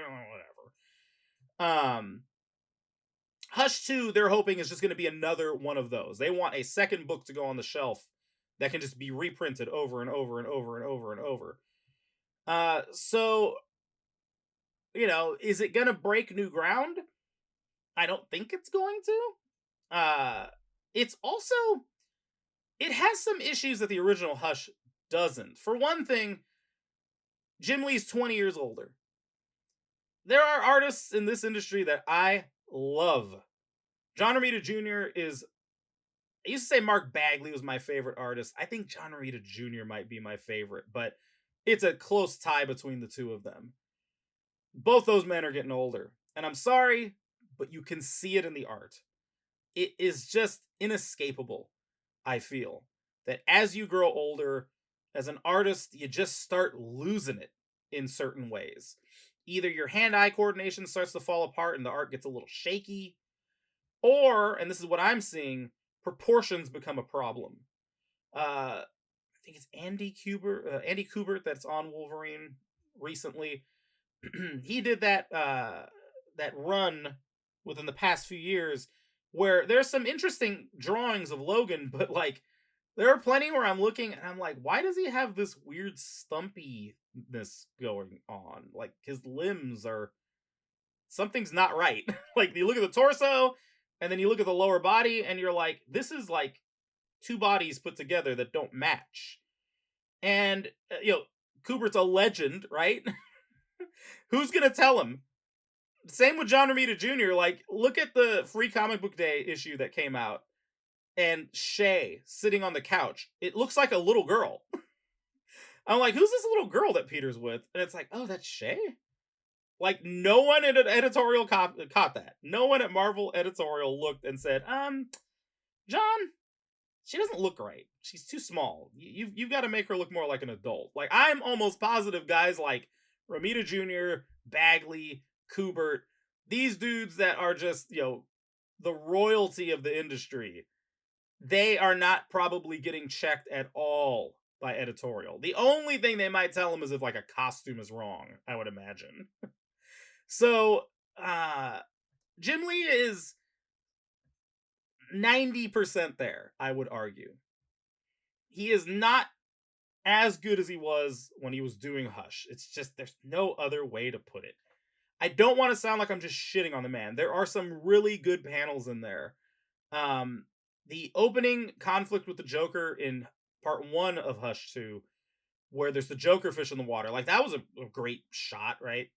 Hush 2, they're hoping is just going to be another one of those. They want a second book to go on the shelf that can just be reprinted over and over and over and over and over. So, you know, is it going to break new ground? I don't think it's going to. It's also, it has some issues that the original Hush doesn't. For one thing, Jim Lee's 20 years older. There are artists in this industry that I love. John Romita Jr. is, I used to say Mark Bagley was my favorite artist. I think John Romita Jr. might be my favorite, but it's a close tie between the two of them. Both those men are getting older. And I'm sorry, but you can see it in the art. It is just inescapable, I feel, that as you grow older, as an artist, you just start losing it in certain ways. Either your hand-eye coordination starts to fall apart and the art gets a little shaky, or, and this is what I'm seeing, proportions become a problem. I think it's Andy Kubert that's on Wolverine recently. He did that run within the past few years where there's some interesting drawings of Logan, but like there are plenty where I'm looking and I'm like, why does he have this weird stumpiness going on? Like his limbs are, something's not right. Like you look at the torso and then you look at the lower body and you're like, this is like two bodies put together that don't match. And you know, Kubert's a legend, right? Who's gonna tell him? Same with John Romita Jr. Like, look at the Free Comic Book Day issue that came out, and Shay sitting on the couch. It looks like a little girl. I'm like, who's this little girl that Peter's with? And it's like, oh, that's Shay? Like, no one at an editorial caught that. No one at Marvel editorial looked and said, John, she doesn't look right. She's too small. You've got to make her look more like an adult. Like, I'm almost positive guys like Romita Jr., Bagley, Kubert, these dudes that are just, you know, the royalty of the industry, they are not probably getting checked at all by editorial. The only thing they might tell them is if like a costume is wrong, I would imagine. So, Jim Lee is 90% there, I would argue. He is not as good as he was when he was doing Hush. It's just there's no other way to put it. I don't want to sound like I'm just shitting on the man. There are some really good panels in there. Um, the opening conflict with the Joker in part 1 of Hush 2, where there's the Joker fish in the water, like that was a great shot, right?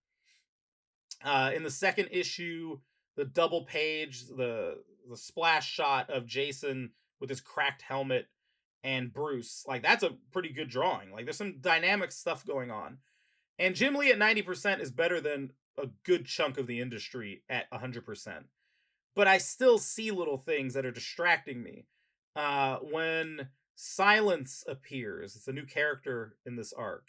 In the second issue, the double page, the splash shot of Jason with his cracked helmet and Bruce, like that's a pretty good drawing. Like there's some dynamic stuff going on. And Jim Lee at 90% is better than a good chunk of the industry at 100%. But I still see little things that are distracting me. When Silence appears, it's a new character in this arc.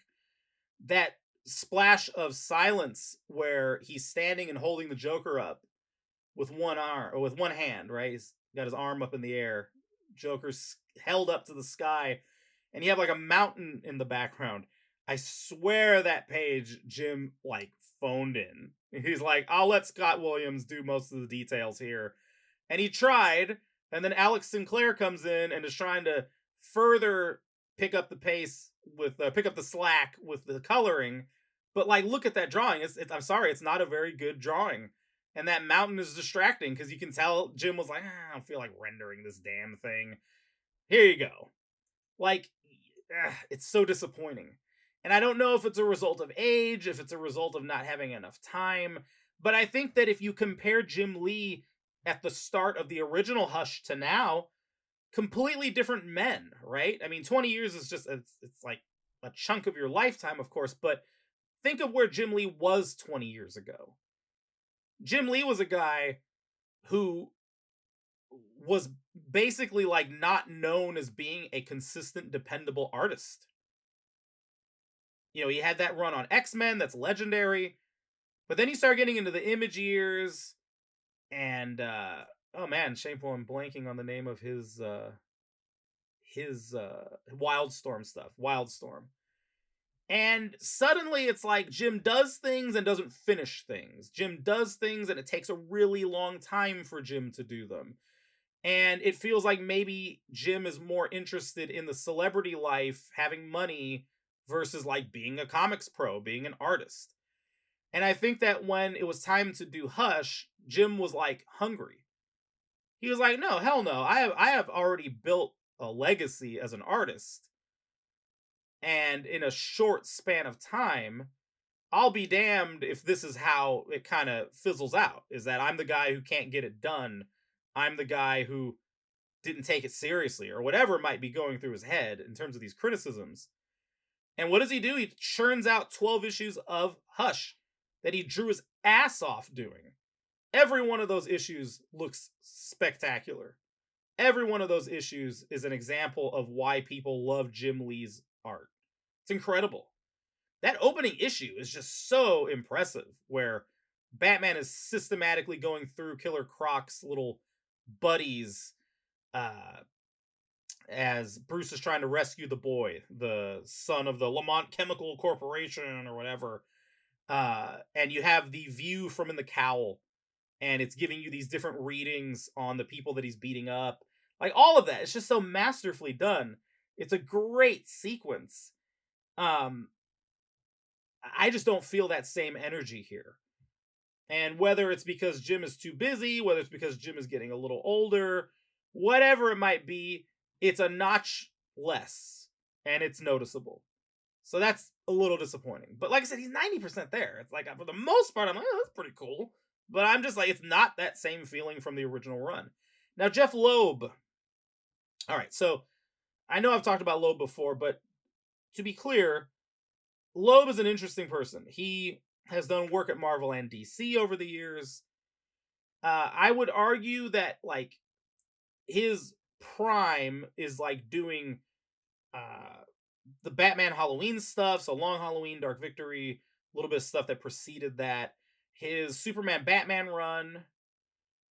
That splash of Silence where he's standing and holding the Joker up with one arm or with one hand, right? He's got his arm up in the air. Joker's held up to the sky, and you have like a mountain in the background. I swear that page Jim like phoned in. He's like, I'll let Scott Williams do most of the details here. And he tried, and then Alex Sinclair comes in and is trying to further pick up the pace with pick up the slack with the coloring. But like, look at that drawing. I'm sorry, it's not a very good drawing. And that mountain is distracting because you can tell Jim was like, I don't feel like rendering this damn thing. Here you go. Like, it's so disappointing. And I don't know if it's a result of age, if it's a result of not having enough time, but I think that if you compare Jim Lee at the start of the original Hush to now, completely different men, right? I mean, 20 years is just, it's like a chunk of your lifetime, of course, but think of where Jim Lee was 20 years ago. Jim Lee was a guy who was basically like not known as being a consistent, dependable artist. You know, he had that run on X-Men that's legendary, but then he started getting into the Image years, and oh man, shameful, I'm blanking on the name of his Wildstorm stuff. Wildstorm. And suddenly it's like Jim does things and doesn't finish things. Jim does things and it takes a really long time for Jim to do them. And it feels like maybe Jim is more interested in the celebrity life, having money, versus like being a comics pro, being an artist. And I think that when it was time to do Hush, Jim was like hungry. He was like, no, hell no. I have already built a legacy as an artist. And in a short span of time, I'll be damned if this is how it kind of fizzles out. Is that I'm the guy who can't get it done. I'm the guy who didn't take it seriously, or whatever might be going through his head in terms of these criticisms. And what does he do? He churns out 12 issues of Hush that he drew his ass off doing. Every one of those issues looks spectacular. Every one of those issues is an example of why people love Jim Lee's art. It's incredible. That opening issue is just so impressive, where Batman is systematically going through Killer Croc's little buddies as Bruce is trying to rescue the boy, the son of the Lamont Chemical Corporation or whatever. And you have the view from in the cowl, and it's giving you these different readings on the people that he's beating up. Like all of that, it's just so masterfully done. It's a great sequence. I just don't feel that same energy here. And whether it's because Jim is too busy, whether it's because Jim is getting a little older, whatever it might be, it's a notch less, and it's noticeable. So that's a little disappointing. But like I said, he's 90% there. It's like, for the most part, I'm like, oh, that's pretty cool. But I'm just like, it's not that same feeling from the original run. Now, Jeff Loeb. All right, so I know I've talked about Loeb before, but to be clear, Loeb is an interesting person. He has done work at Marvel and DC over the years. I would argue that like his prime is like doing the Batman Halloween stuff, so Long Halloween, Dark Victory, a little bit of stuff that preceded that. His Superman Batman run,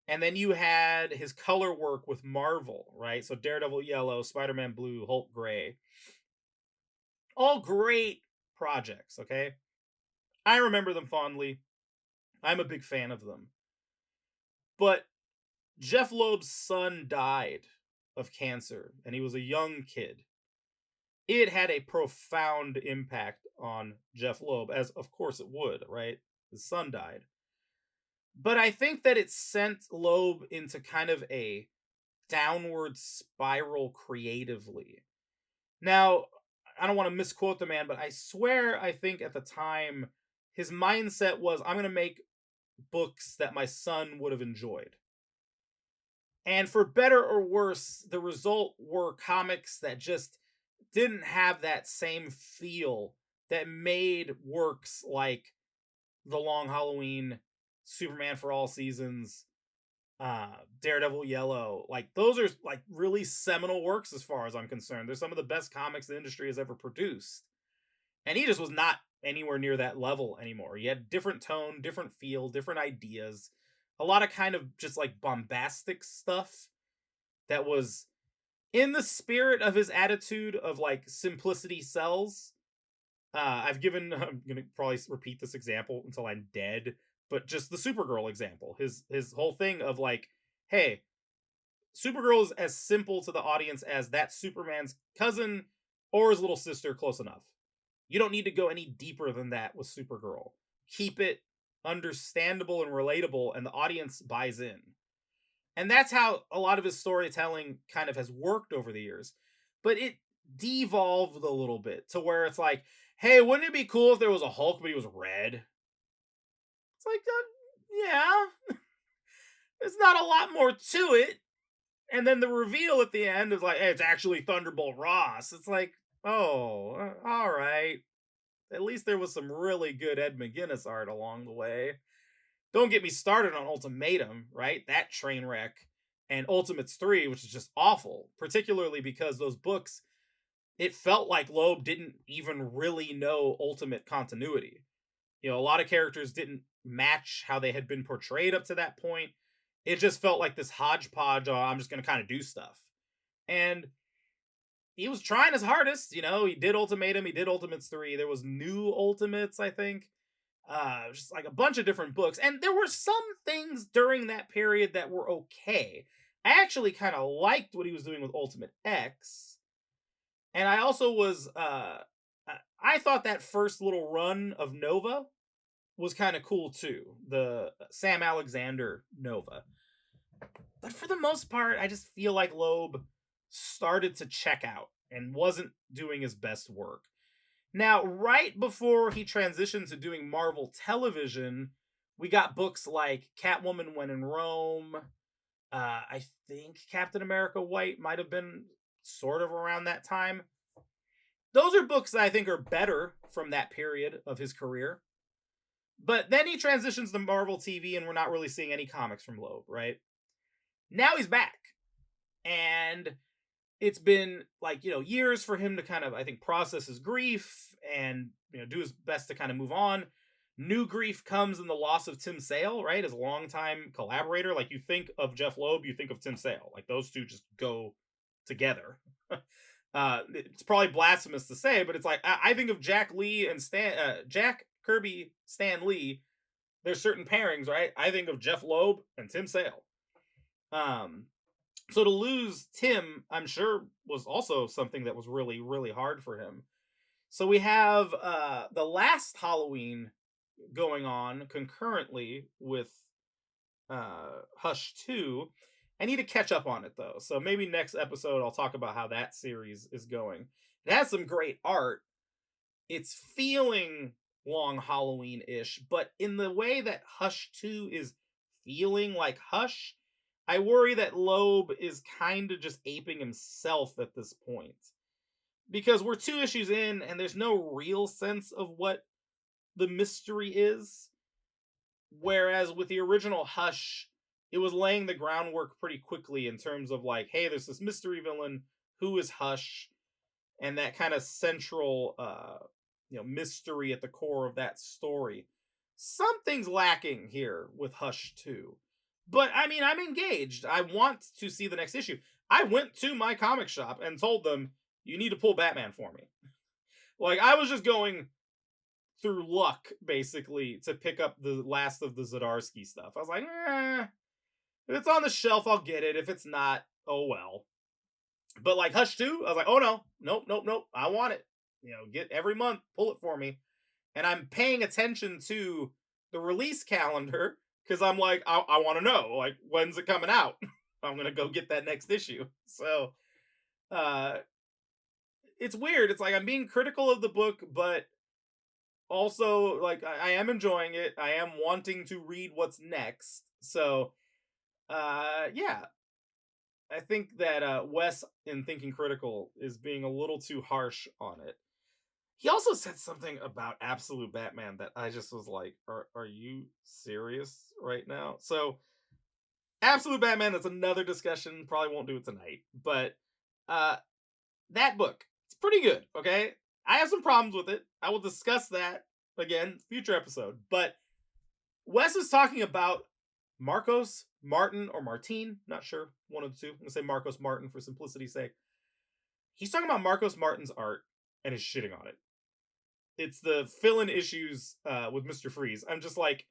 and then you had his color work with Marvel, right? So Daredevil Yellow, Spider-Man Blue, Hulk Gray. All great projects, okay? I remember them fondly. I'm a big fan of them. But Jeff Loeb's son died of cancer, and he was a young kid. it had a profound impact on Jeff Loeb, as of course it would, right? His son died. But I think that it sent Loeb into kind of a downward spiral creatively. Now, I don't want to misquote the man, but I swear I think at the time his mindset was, I'm going to make books that my son would have enjoyed. And for better or worse, the result were comics that just didn't have that same feel that made works like The Long Halloween, Superman for All Seasons, Daredevil Yellow. Like, those are like really seminal works as far as I'm concerned. They're some of the best comics the industry has ever produced. And he just was not anywhere near that level anymore. He had different tone, different feel, different ideas, a lot of kind of just like bombastic stuff that was in the spirit of his attitude of like simplicity sells. I'm gonna probably repeat this example until I'm dead, but just the Supergirl example. His whole thing of like, hey, Supergirl is as simple to the audience as that Superman's cousin or his little sister, close enough. You don't need to go any deeper than that with Supergirl. Keep it understandable and relatable, and the audience buys in. And that's how a lot of his storytelling kind of has worked over the years. But it devolved a little bit to where it's like, hey, wouldn't it be cool if there was a Hulk but he was red? It's like, yeah, there's not a lot more to it. And then the reveal at the end is like, hey, it's actually Thunderbolt Ross. It's like, oh, all right. At least there was some really good Ed McGuinness art along the way. Don't get me started on Ultimatum, right? That train wreck. And Ultimates 3, which is just awful, particularly because those books, it felt like Loeb didn't even really know Ultimate continuity. You know, a lot of characters didn't match how they had been portrayed up to that point. It just felt like this hodgepodge, I'm just going to kind of do stuff. And he was trying his hardest, you know, he did Ultimatum, he did Ultimates 3. There was New Ultimates, I think. Just like a bunch of different books. And there were some things during that period that were okay. I actually kind of liked what he was doing with Ultimate X. And I also was I thought that first little run of Nova was kind of cool too. The Sam Alexander Nova. But for the most part, I just feel like Loeb started to check out and wasn't doing his best work. Now, right before he transitioned to doing Marvel Television, we got books like Catwoman When in Rome. I think Captain America White might have been sort of around that time. Those are books that I think are better from that period of his career. But then he transitions to Marvel TV, and we're not really seeing any comics from Loeb, right? Now he's back. And it's been like, you know, years for him to kind of, I think, process his grief and, you know, do his best to kind of move on. New grief comes in the loss of Tim Sale, right? As a longtime collaborator. Like, you think of Jeff Loeb, you think of Tim Sale. Like, those two just go together. It's probably blasphemous to say, but it's like, I think of Jack Kirby, Stan Lee. There's certain pairings, right? I think of Jeff Loeb and Tim Sale. So to lose Tim, I'm sure, was also something that was really, really hard for him. So we have the last Halloween going on concurrently with Hush 2. I need to catch up on it though. So maybe next episode I'll talk about how that series is going. It has some great art. It's feeling Long Halloween-ish, but in the way that Hush 2 is feeling like Hush, I worry that Loeb is kind of just aping himself at this point. Because we're 2 issues in and there's no real sense of what the mystery is. Whereas with the original Hush, it was laying the groundwork pretty quickly in terms of like, hey, there's this mystery villain, who is Hush? And that kind of central mystery at the core of that story. Something's lacking here with Hush 2. But I mean, I'm engaged. I want to see the next issue. I went to my comic shop and told them, you need to pull Batman for me. Like, I was just going through luck, basically, to pick up the last of the Zdarsky stuff. I was like, if it's on the shelf, I'll get it. If it's not, oh well. But like Hush 2, I was like, oh no, nope, nope, nope. I want it. Get every month, pull it for me. And I'm paying attention to the release calendar because I'm like, I want to know, like, when's it coming out? I'm gonna go get that next issue. So uh it's weird. It's like I'm being critical of the book, but also like I am enjoying it. I am wanting to read what's next. So yeah, I think that Wes in Thinking Critical is being a little too harsh on it. He also said something about Absolute Batman that I just was like, are you serious right now? So Absolute Batman, that's another discussion. Probably won't do it tonight. But uh that book, it's pretty good, okay? I have some problems with it. I will discuss that again, future episode. But Wes is talking about Marcos Martin or Martine, not sure, one of the two. I'm gonna say Marcos Martin for simplicity's sake. He's talking about Marcos Martin's art and is shitting on it. It's the fill-in issues with Mr. Freeze. I'm just like,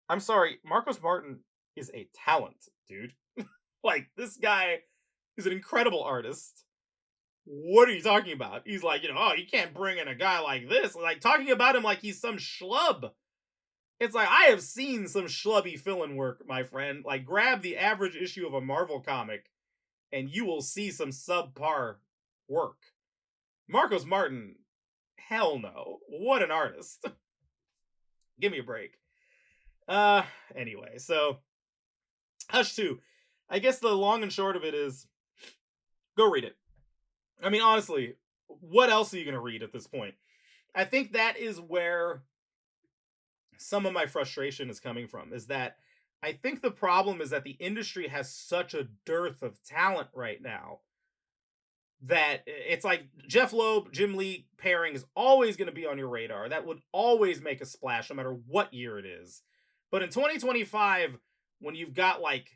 I'm sorry, Marcos Martin is a talent, dude. Like, this guy is an incredible artist. What are you talking about? He's like, oh, you can't bring in a guy like this. Like, talking about him like he's some schlub. It's like, I have seen some schlubby fill-in work, my friend. Like, grab the average issue of a Marvel comic and you will see some subpar work. Marcos Martin, hell no. What an artist. Give me a break. Uh anyway, so Hush 2. I guess the long and short of it is go read it. I mean, honestly, what else are you going to read at this point? I think that is where some of my frustration is coming from, is that I think the problem is that the industry has such a dearth of talent right now that it's like Jeff Loeb, Jim Lee pairing is always going to be on your radar. That would always make a splash no matter what year it is. But in 2025, when you've got like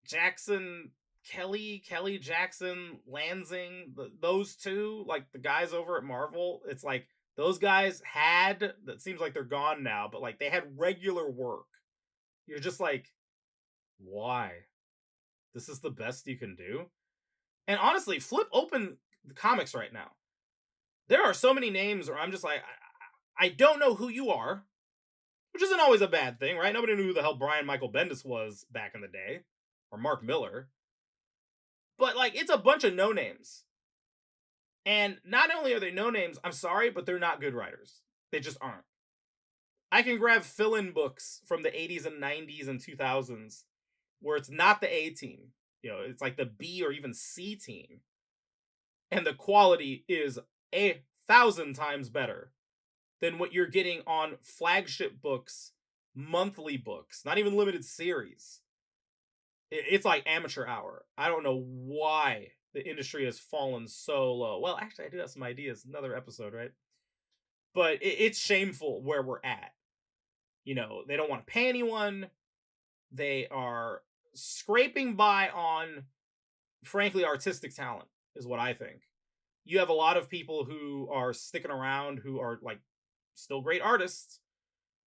Jackson, Kelly Jackson, Lansing, those two, like the guys over at Marvel, it's like those guys had, that seems like they're gone now, but like they had regular work. You're just like, why? This is the best you can do? And honestly, flip open the comics right now. There are so many names where I'm just like, I don't know who you are, which isn't always a bad thing, right? Nobody knew who the hell Brian Michael Bendis was back in the day, or Mark Miller. But like, it's a bunch of no names. And not only are they no names, I'm sorry, but they're not good writers. They just aren't. I can grab fill-in books from the 80s and 90s and 2000s where it's not the A team. It's like the B or even C team. And the quality is 1,000 times better than what you're getting on flagship books, monthly books, not even limited series. It's like amateur hour. I don't know why the industry has fallen so low. Well, actually, I do have some ideas. Another episode, right? But it's shameful where we're at. They don't want to pay anyone. They are scraping by on, frankly, artistic talent, is what I think. You have a lot of people who are sticking around who are like still great artists.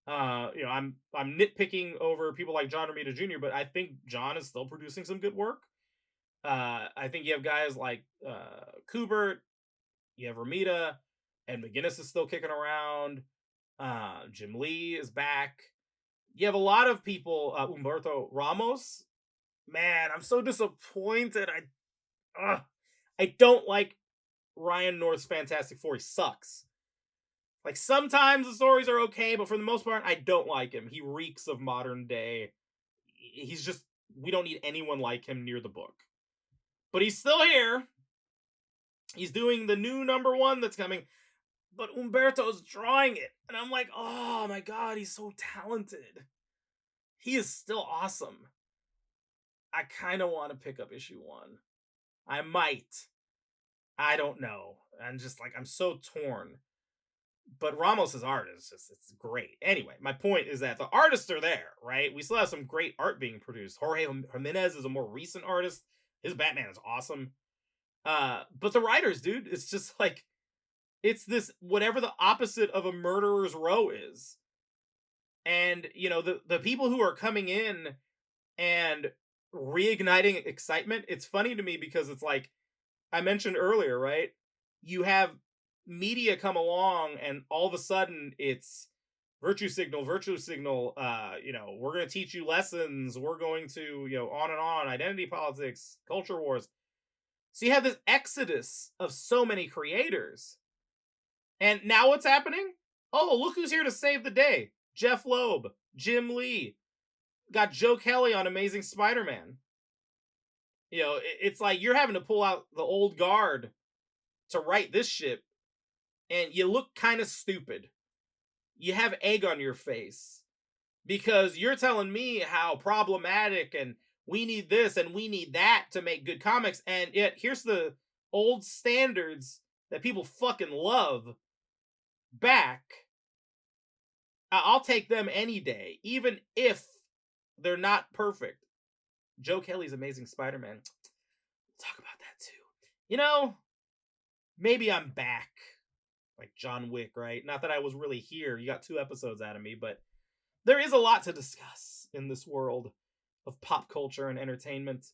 I'm nitpicking over people like John Romita Jr., but I think John is still producing some good work. I think you have guys like Kubert, you have Romita, and McGinnis is still kicking around. Jim Lee is back. You have a lot of people. Humberto Ramos, man, I'm so disappointed. I don't like Ryan North's Fantastic Four. He sucks. Like, sometimes the stories are okay, but for the most part, I don't like him. He reeks of modern day. He's just, we don't need anyone like him near the book. But he's still here. He's doing the new #1 that's coming. But Humberto's drawing it. And I'm like, oh my god, he's so talented. He is still awesome. I kind of want to pick up issue 1. I might. I don't know. I'm so torn. But Ramos's art is it's great. Anyway, my point is that the artists are there, right? We still have some great art being produced. Jorge Jimenez is a more recent artist. His Batman is awesome. But the writers, dude, it's just like, it's this, whatever the opposite of a murderer's row is. And, the people who are coming in and reigniting excitement, it's funny to me because it's like, I mentioned earlier, right? You have media come along and all of a sudden it's virtue signal, we're going to teach you lessons, we're going to, on and on, identity politics, culture wars. So you have this exodus of so many creators. And now what's happening? Oh, look who's here to save the day. Jeff Loeb, Jim Lee, got Joe Kelly on Amazing Spider-Man. It's like you're having to pull out the old guard to write this shit, and you look kind of stupid. You have egg on your face because you're telling me how problematic and we need this and we need that to make good comics, and yet here's the old standards that people fucking love back. I'll take them any day, even if they're not perfect. Joe Kelly's Amazing Spider-Man. We'll talk about that too. Maybe I'm back. Like John Wick, right? Not that I was really here. You got 2 episodes out of me, but there is a lot to discuss in this world of pop culture and entertainment.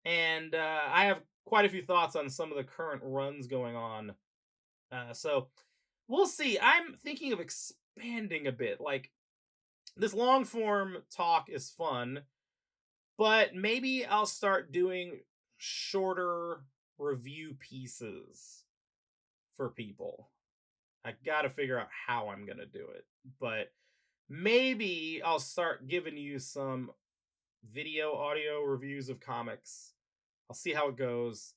And I have quite a few thoughts on some of the current runs going on. So we'll see. I'm thinking of expanding a bit. Like, this long form talk is fun, but maybe I'll start doing shorter review pieces for people. I gotta figure out how I'm gonna do it, but maybe I'll start giving you some video, audio reviews of comics. I'll see how it goes.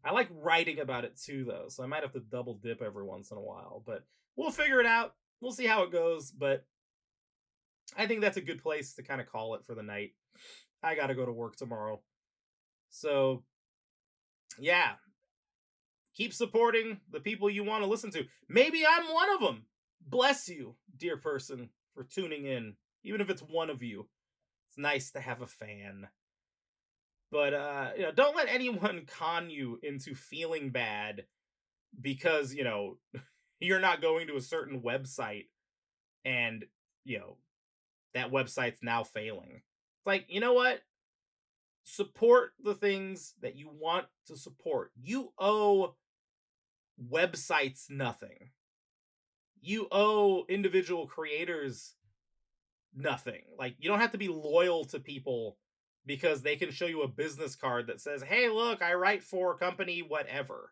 I like writing about it too, though, so I might have to double dip every once in a while, but we'll figure it out. We'll see how it goes, but I think that's a good place to kind of call it for the night. I gotta go to work tomorrow. So, yeah, keep supporting the people you want to listen to. Maybe I'm one of them. Bless you, dear person, for tuning in. Even if it's one of you, it's nice to have a fan. But don't let anyone con you into feeling bad because you're not going to a certain website and that website's now failing. It's like, you know what? Support the things that you want to support. You owe websites nothing. You owe individual creators nothing. Like, you don't have to be loyal to people because they can show you a business card that says, hey, look, I write for company whatever.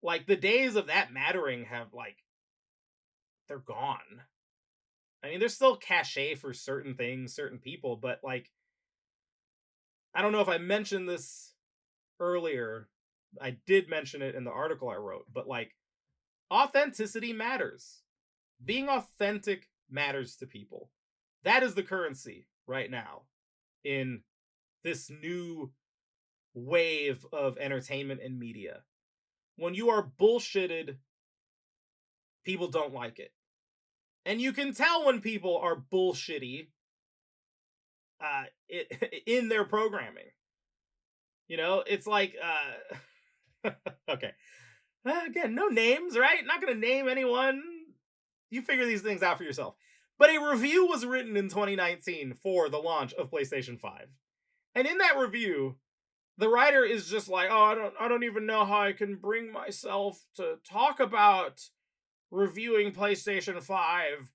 Like, the days of that mattering have, they're gone. I mean, there's still cachet for certain things, certain people, but, I don't know if I mentioned this earlier. I did mention it in the article I wrote, but, authenticity matters. Being authentic matters to people. That is the currency right now in this new wave of entertainment and media. When you are bullshitted, people don't like it. And you can tell when people are bullshitty in their programming. It's like, okay. Again, no names, right? Not going to name anyone. You figure these things out for yourself. But a review was written in 2019 for the launch of PlayStation 5. And in that review, the writer is just like, oh, I don't even know how I can bring myself to talk about reviewing PlayStation 5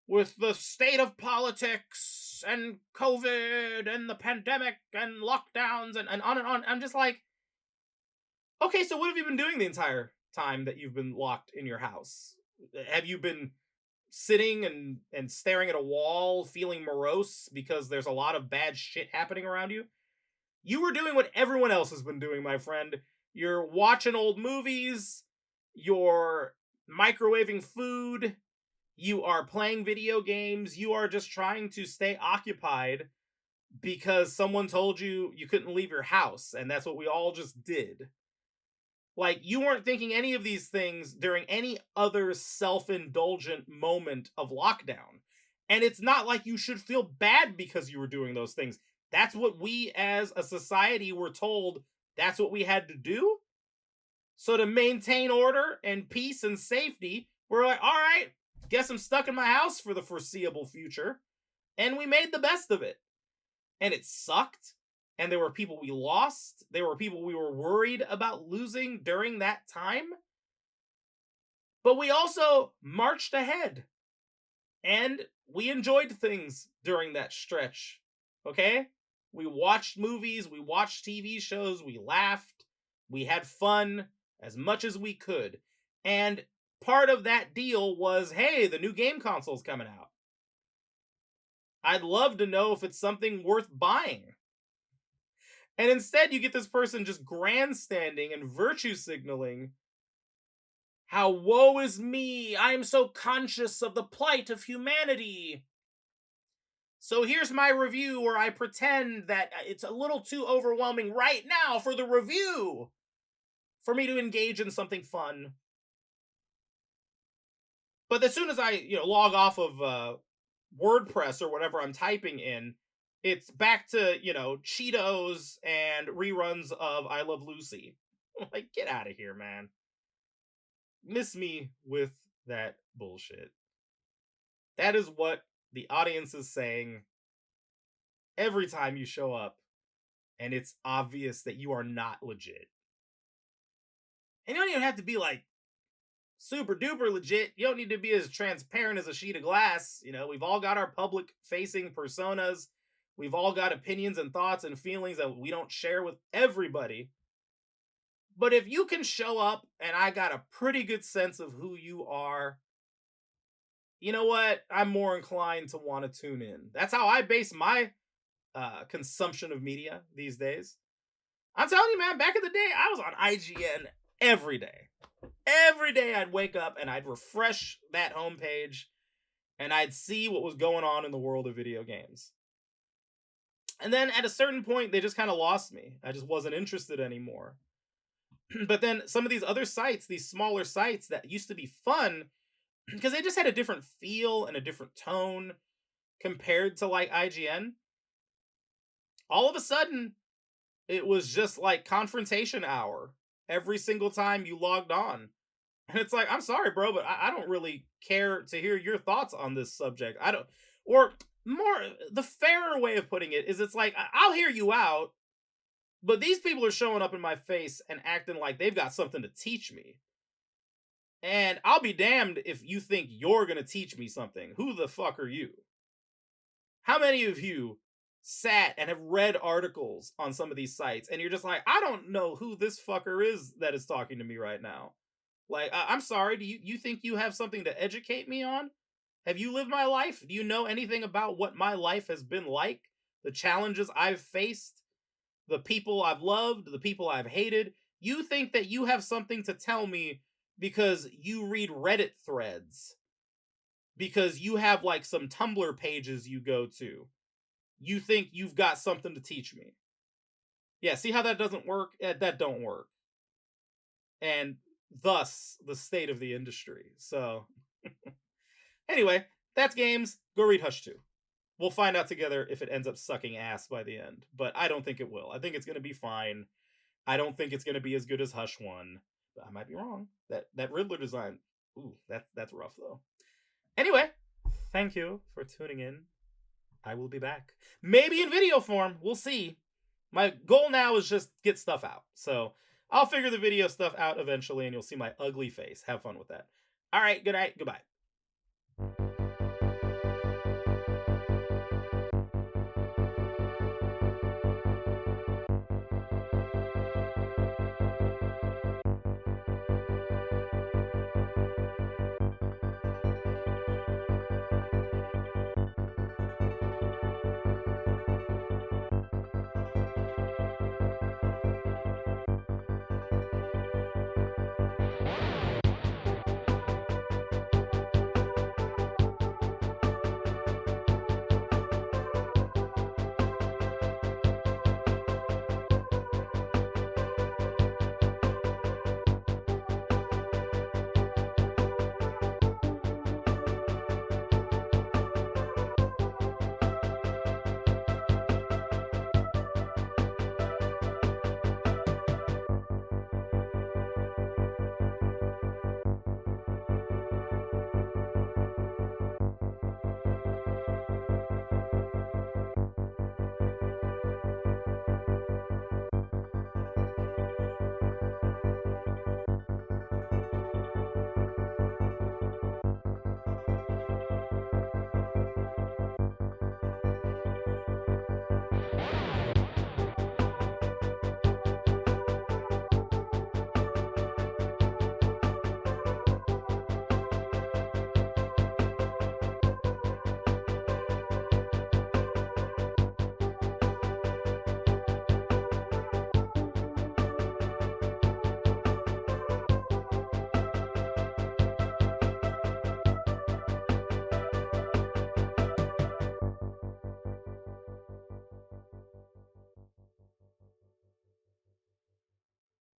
with the state of politics and COVID and the pandemic and lockdowns and on and on. I'm just like, okay, so what have you been doing the entire time that you've been locked in your house? Have you been sitting and staring at a wall, feeling morose because there's a lot of bad shit happening around you? You were doing what everyone else has been doing, my friend. You're watching old movies, you're microwaving food, you are playing video games, you are just trying to stay occupied because someone told you you couldn't leave your house, and that's what we all just did. Like, you weren't thinking any of these things during any other self-indulgent moment of lockdown. And it's not like you should feel bad because you were doing those things. That's what we as a society were told that's what we had to do. So to maintain order and peace and safety, we're like, all right, guess I'm stuck in my house for the foreseeable future. And we made the best of it. And it sucked. and there were people we lost. There were people we were worried about losing during that time. But we also marched ahead, and we enjoyed things during that stretch. Okay? We watched movies, we watched TV shows, we laughed, we had fun as much as we could. And part of that deal was, hey, the new game console's coming out. I'd love to know if it's something worth buying. And instead, you get this person just grandstanding and virtue signaling how woe is me, I am so conscious of the plight of humanity. So here's my review where I pretend that it's a little too overwhelming right now for the review for me to engage in something fun. But as soon as I, log off of WordPress or whatever I'm typing in, it's back to, Cheetos and reruns of I Love Lucy. Like, get out of here, man. Miss me with that bullshit. That is what the audience is saying every time you show up, and it's obvious that you are not legit. And you don't even have to be like super duper legit. You don't need to be as transparent as a sheet of glass. We've all got our public facing personas. We've all got opinions and thoughts and feelings that we don't share with everybody. But if you can show up and I got a pretty good sense of who you are, you know what? I'm more inclined to want to tune in. That's how I base my consumption of media these days. I'm telling you, man, back in the day, I was on IGN every day. Every day I'd wake up and I'd refresh that homepage and I'd see what was going on in the world of video games. And then at a certain point, they just kind of lost me. I just wasn't interested anymore. But then some of these other sites, these smaller sites that used to be fun, because they just had a different feel and a different tone compared to like IGN. All of a sudden, it was just like confrontation hour every single time you logged on. And it's like, I'm sorry, bro, but I don't really care to hear your thoughts on this subject. Or more, the fairer way of putting it is it's like, I'll hear you out, but these people are showing up in my face and acting like they've got something to teach me. And I'll be damned if you think you're going to teach me something. Who the fuck are you? How many of you sat and have read articles on some of these sites and you're just like, I don't know who this fucker is that is talking to me right now? Like, I'm sorry, do you think you have something to educate me on? Have you lived my life? Do you know anything about what my life has been like? The challenges I've faced? The people I've loved? The people I've hated? You think that you have something to tell me because you read Reddit threads? Because you have like some Tumblr pages you go to? You think you've got something to teach me? Yeah, see how that doesn't work? That don't work. And thus the state of the industry. So anyway, that's games. Go read Hush 2. We'll find out together if it ends up sucking ass by the end, but I don't think it will. I think it's going to be fine. I don't think it's going to be as good as Hush 1, but I might be wrong. That Riddler design, ooh, that's rough though. Anyway, thank you for tuning in. I will be back. Maybe in video form. We'll see. My goal now is just get stuff out. So I'll figure the video stuff out eventually, and you'll see my ugly face. Have fun with that. All right, good night. Goodbye.